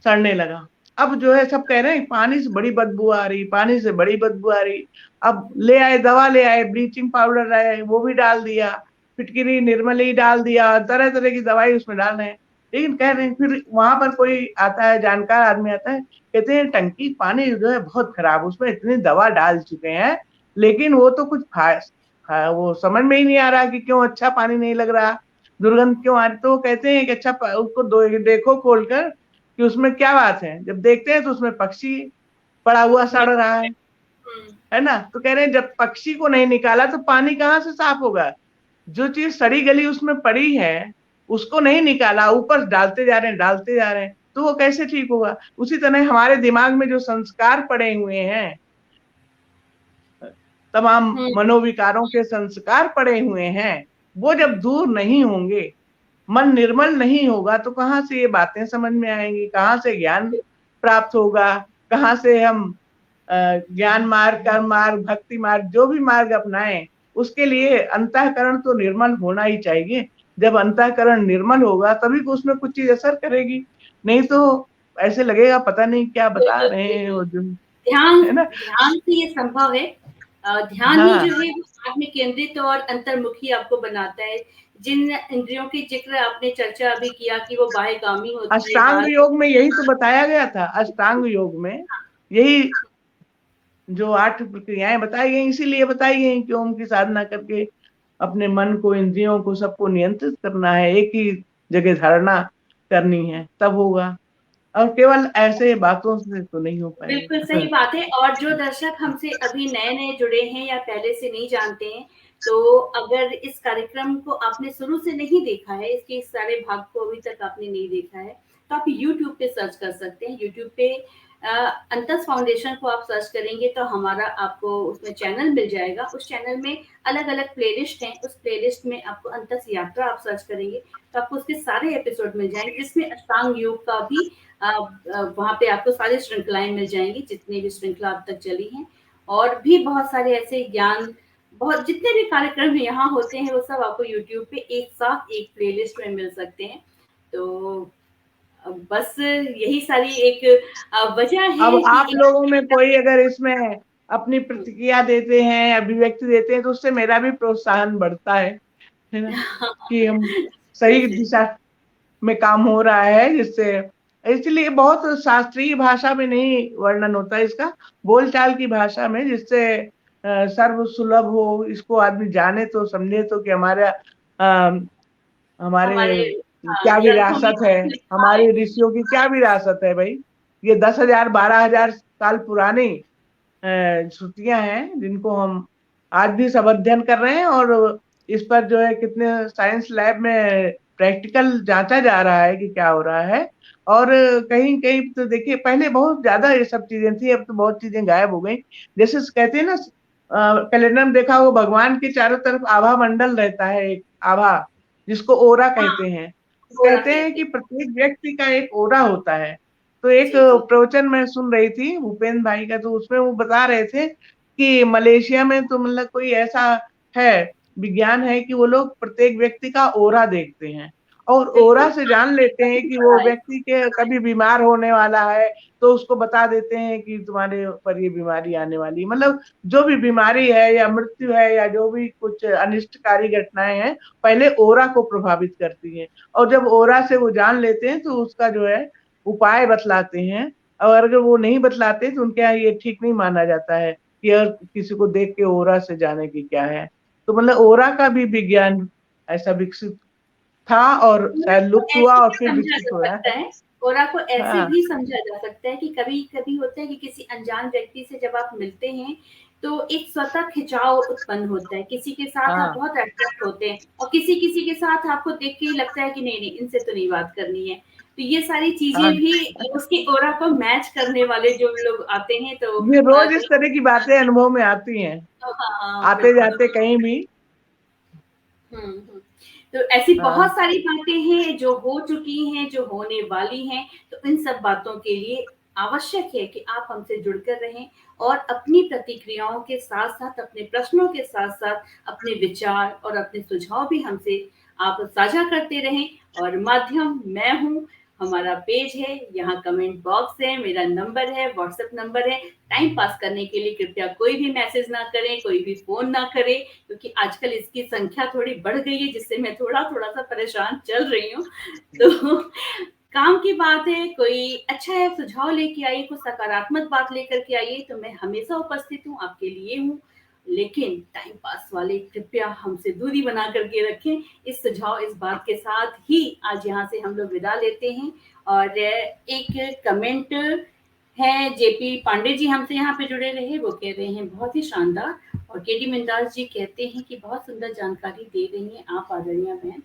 S2: सड़ने लगा। अब जो है सब कह रहे हैं पानी से बड़ी बदबू आ रही, पानी से बड़ी बदबू आ रही। अब ले आए, दवा ले आए, ब्लीचिंग पाउडर आए, वो भी डाल दिया, फिटकिरी निर्मली डाल दिया, तरह तरह की दवाई उसमें डाल रहे हैं। लेकिन कह रहे हैं, फिर वहां पर कोई आता है, जानकार आदमी आता है, कहते हैं टंकी पानी जो है बहुत खराब, उसमें इतनी दवा डाल चुके हैं लेकिन वो तो कुछ खास, वो समझ में ही नहीं आ रहा कि क्यों अच्छा पानी नहीं लग रहा, दुर्गंध क्यों आ रही। तो वो कहते हैं कि अच्छा उसको देखो खोलकर कि उसमें क्या बात है। जब देखते हैं तो उसमें पक्षी पड़ा हुआ सड़ रहा
S1: हुँ,
S2: है ना। तो कह रहे हैं जब पक्षी को नहीं निकाला तो पानी कहाँ से साफ होगा। जो चीज सड़ी गली उसमें पड़ी है उसको नहीं निकाला, ऊपर डालते जा रहे हैं, डालते जा रहे हैं, तो वो कैसे ठीक होगा। उसी तरह हमारे दिमाग में जो संस्कार पड़े हुए हैं, तमाम
S1: हुँ,
S2: मनोविकारों के संस्कार पड़े हुए हैं, वो जब दूर नहीं होंगे, मन निर्मल नहीं होगा, तो कहाँ से ये बातें समझ में आएंगी, कहाँ से ज्ञान प्राप्त होगा, कहाँ से हम ज्ञान मार्ग, कर्म मार्ग, भक्ति मार्ग, जो भी मार्ग अपनाएं, उसके लिए अंतःकरण तो निर्मल होना ही चाहिए। जब अंतःकरण निर्मल होगा तभी तो उसमें कुछ चीज असर करेगी, नहीं तो ऐसे लगेगा पता नहीं क्या बता
S1: बिल्कुल,
S2: रहे हैं
S1: बिल्कुल।
S2: वो जो,
S1: ध्यान
S2: है ना।
S1: ध्यान से ये संभव है। ध्यान ही
S2: हाँ,
S1: जो है वो आप में केंद्रित और अंतर्मुखी आपको बनाता है। जिन इंद्रियों की ज़िक्र आपने चर्चा अभी किया कि वो बाह्यगामी होती है,
S2: अष्टांग
S1: बाहर से
S2: योग में यही तो बताया गया था। अष्टांग योग में यही जो 8 प्रक्रियाएं बताई गई, इसीलिए बताई गई कि ओम की साधना करके अपने मन को, इंद्रियों को, सबको नियंत्रित करना है, एक ही जगह धारणा करनी है, तब होगा। और केवल ऐसे बातों से तो नहीं हो
S1: बिल्कुल
S2: पाएगा।
S1: सही बात है। और जो दर्शक हमसे अभी नए-नए जुड़े हैं या पहले से नहीं जानते हैं, तो अगर इस कार्यक्रम को आपने शुरू से नहीं देखा है, इसके सारे भाग को अभी तक आपने नहीं देखा है, तो आप यूट्यूब पे सर्च कर सकते हैं। यूट्यूब पे अ, अंतस फाउंडेशन को आप सर्च करेंगे तो हमारा आपको उसमें चैनल मिल जाएगा। उस चैनल में अलग-अलग प्लेलिस्ट हैं, उस प्लेलिस्ट में आपको अंतस यात्रा आप सर्च करेंगे, तो आपको उसके सारे एपिसोड मिल जाएँगे, जिसमें अष्टांग योग का भी वहाँ पे आपको सारी श्रृंखलाएँ मिल जाएँगी, जितनी भी श्रृंखला अब तक चली हैं। और भी बहुत सारे ऐसे ज्ञान, बहुत जितने भी कार्यक्रम यहाँ होते हैं, वो सब आपको यूट्यूब पे एक साथ एक प्लेलिस्ट में मिल सकते हैं। तो बस यही सारी एक वजह
S2: अब
S1: है कि
S2: आप लोगों में कोई अगर इसमें अपनी प्रतिक्रिया देते हैं, अभिव्यक्ति देते हैं, तो उससे मेरा भी प्रोत्साहन बढ़ता है ना, कि हम
S1: जी,
S2: सही
S1: जी।
S2: दिशा में काम हो रहा है, जिससे इसलिए बहुत शास्त्रीय भाषा में नहीं वर्णन होता है इसका, बोलचाल की भाषा में, जिससे सर्व सुलभ हो, इसको आदमी जाने तो समझे तो कि हमारा अ, हमारे
S1: हमारे
S2: क्या
S1: ग्रंथों में
S2: विरासत है,
S1: लिखा है।
S2: हमारे ऋषियों की क्या विरासत है भाई। ये 10,000 12,000 साल पुरानी श्रुतियां हैं जिनको हम आज भी सब अध्ययन कर रहे हैं, और इस पर जो है कितने साइंस लैब में प्रैक्टिकल जांचा जा रहा है कि क्या हो रहा है। और कहीं कहीं तो देखिए पहले बहुत ज्यादा ये सब चीजें थी, अब तो बहुत चीजें गायब हो गई। जैसे कहते हैं ना, कैलेंडर में देखा हो, भगवान के चारों तरफ आभा मंडल रहता है, एक आभा, जिसको ओरा
S1: हाँ,
S2: कहते हैं।
S1: गोरा
S2: कहते हैं
S1: कहते
S2: कि
S1: हैं।
S2: प्रत्येक व्यक्ति का एक ओरा होता है। तो एक
S1: जी, जी।
S2: प्रवचन मैं सुन रही थी भूपेंद्र भाई का, तो उसमें वो बता रहे थे कि मलेशिया में तो मतलब कोई ऐसा है, विज्ञान है कि वो लोग प्रत्येक व्यक्ति का ओरा देखते हैं, और ओरा
S1: बिल्कुल,
S2: से
S1: हाँ,
S2: जान लेते
S1: मैंने
S2: हैं
S1: भी
S2: कि वो
S1: पढ़ा है।
S2: व्यक्ति के कभी बीमार होने वाला है, तो उसको बता देते हैं कि तुम्हारे ऊपर ये बीमारी आने वाली है। मतलब जो भी बीमारी है या मृत्यु है या जो भी कुछ अनिष्टकारी घटनाएं हैं, पहले ओरा को प्रभावित करती हैं, और जब ओरा से वो जान लेते हैं तो उसका जो है उपाय बतलाते हैं। और अगर वो नहीं बतलाते तो उनके यहाँ ये ठीक नहीं माना जाता है केयर किसी को देख के ओरा से जाने की क्या है। तो मतलब ओरा का भी विज्ञान ऐसा विकसित था और शायद
S1: तो
S2: लुप्त हुआ
S1: ऐसे
S2: और
S1: भी
S2: फिर
S1: समझा
S2: विकसित
S1: जा
S2: हुआ
S1: सकता
S2: है।
S1: है, कोरा को ऐसे
S2: हाँ,
S1: भी समझा जा सकता है कि कभी-कभी होता है कि किसी अनजान व्यक्ति से जब आप मिलते हैं, तो एक स्वतः खिंचाव उत्पन्न होता है। किसी के साथ आप
S2: हाँ,
S1: बहुत अट्रैक्ट होते हैं और किसी-किसी के साथ आपको देख के ही लगता है कि नहीं-नहीं इनसे तो नहीं बात करनी है। तो ये सारी चीज़ें
S2: हाँ।
S1: भी उसकी ऑरा को मैच करने वाले जो लोग आते हैं तो
S2: ये रोज इस
S1: कहीं
S2: तरह की बातें अनुभव में आती हैं,
S1: हाँ, हाँ, बिल्कुल।
S2: आते-जाते कहीं भी।
S1: हुँ। तो ऐसी बहुत
S2: हाँ,
S1: सारी बातें हैं जो हो चुकी हैं, जो होने वाली हैं, तो इन सब बातों के लिए आवश्यक है कि आप हमसे जुड़कर रहें और अपनी प्रतिक्रियाओं के साथ-साथ, अपने प्रश्नों के साथ-साथ अपने विचार और अपने सुझाव भी हमसे आप साझा करते रहें और माध्यम मैं हूँ, हमारा पेज है, यहाँ कमेंट बॉक्स है, मेरा नंबर है, व्हाट्सएप नंबर है। टाइम पास करने के लिए कृपया कोई भी मैसेज ना करें, कोई भी फ़ोन ना करें क्योंकि आजकल इसकी संख्या थोड़ी बढ़ गई है जिससे मैं थोड़ा-थोड़ा सा परेशान चल रही हूँ। तो काम की बात है, कोई अच्छा है सुझाव लेके आइए, कुछ सकारात्मक बात लेकर के आइए तो मैं हमेशा उपस्थित हूँ, आपके लिए हूँ। लेकिन टाइम पास वाले कृपया हमसे दूरी बना कर के रखें। इस सुझाव, इस बात के साथ ही आज यहाँ से हम लोग विदा लेते हैं और एक कमेंट है जेपी पांडे जी हमसे यहाँ पे जुड़े रहे, वो कह रहे हैं बहुत ही शानदार और केडी मिंदास जी कहते हैं कि बहुत सुंदर जानकारी दे रही हैं आप आदरणीय बहन।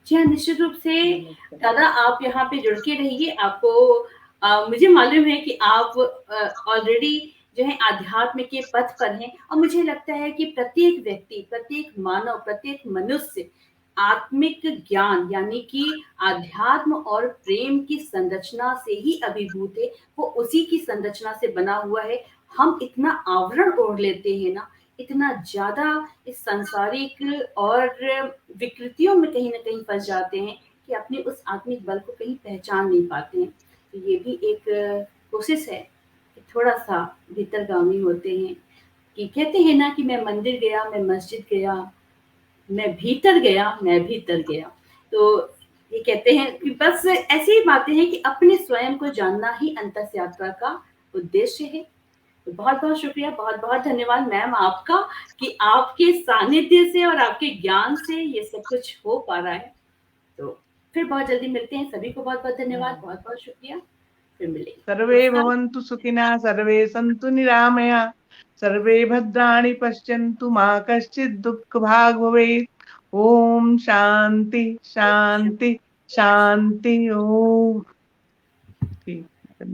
S1: जी हाँ, निश्चित रूप से
S2: नमस्कार।
S1: दादा आप यहाँ पे जुड़ के रहिए। आपको मुझे मालूम है कि आप ऑलरेडी जो है आध्यात्म के पथ पर हैं और मुझे लगता है कि प्रत्येक व्यक्ति, प्रत्येक मानव, प्रत्येक मनुष्य आत्मिक ज्ञान यानी कि आध्यात्म और प्रेम की संरचना से ही अभिभूत है, वो उसी की संरचना से बना हुआ है। हम इतना आवरण ओढ़ लेते हैं ना, इतना ज़्यादा इस सांसारिक और विकृतियों में कहीं न कहीं फँस जाते हैं कि अपने उस आत्मिक बल को कहीं पहचान नहीं पाते हैं। तो ये भी एक कोशिश है कि थोड़ा-सा भीतरगामी होते हैं कि कहते हैं ना कि मैं मंदिर गया, मैं मस्जिद गया, मैं भीतर गया, मैं भीतर गया। तो ये कहते हैं कि बस ऐसी ही बातें हैं कि अपने स्वयं को जानना ही अंतस यात्रा का उद्देश्य है। तो बहुत-बहुत शुक्रिया, बहुत-बहुत धन्यवाद मैम आपका कि आपके सानिध्य से और आपके ज्ञान से ये सब कुछ हो पा रहा है। तो फिर बहुत जल्दी मिलते हैं। सभी को बहुत-बहुत धन्यवाद,
S2: हाँ।
S1: बहुत-बहुत शुक्रिया। फिर मिलेंगे।
S2: सर्वे
S1: नमस्कार।
S2: भवन्तु सुखिनः, सर्वे सन्तु निरामया, सर्वे भद्राणि पश्यन्तु मा कश्चित् दुःखभाग् भवेत्। ॐ शान्ति, शान्ति, शान्ति। ओम। ठीक है।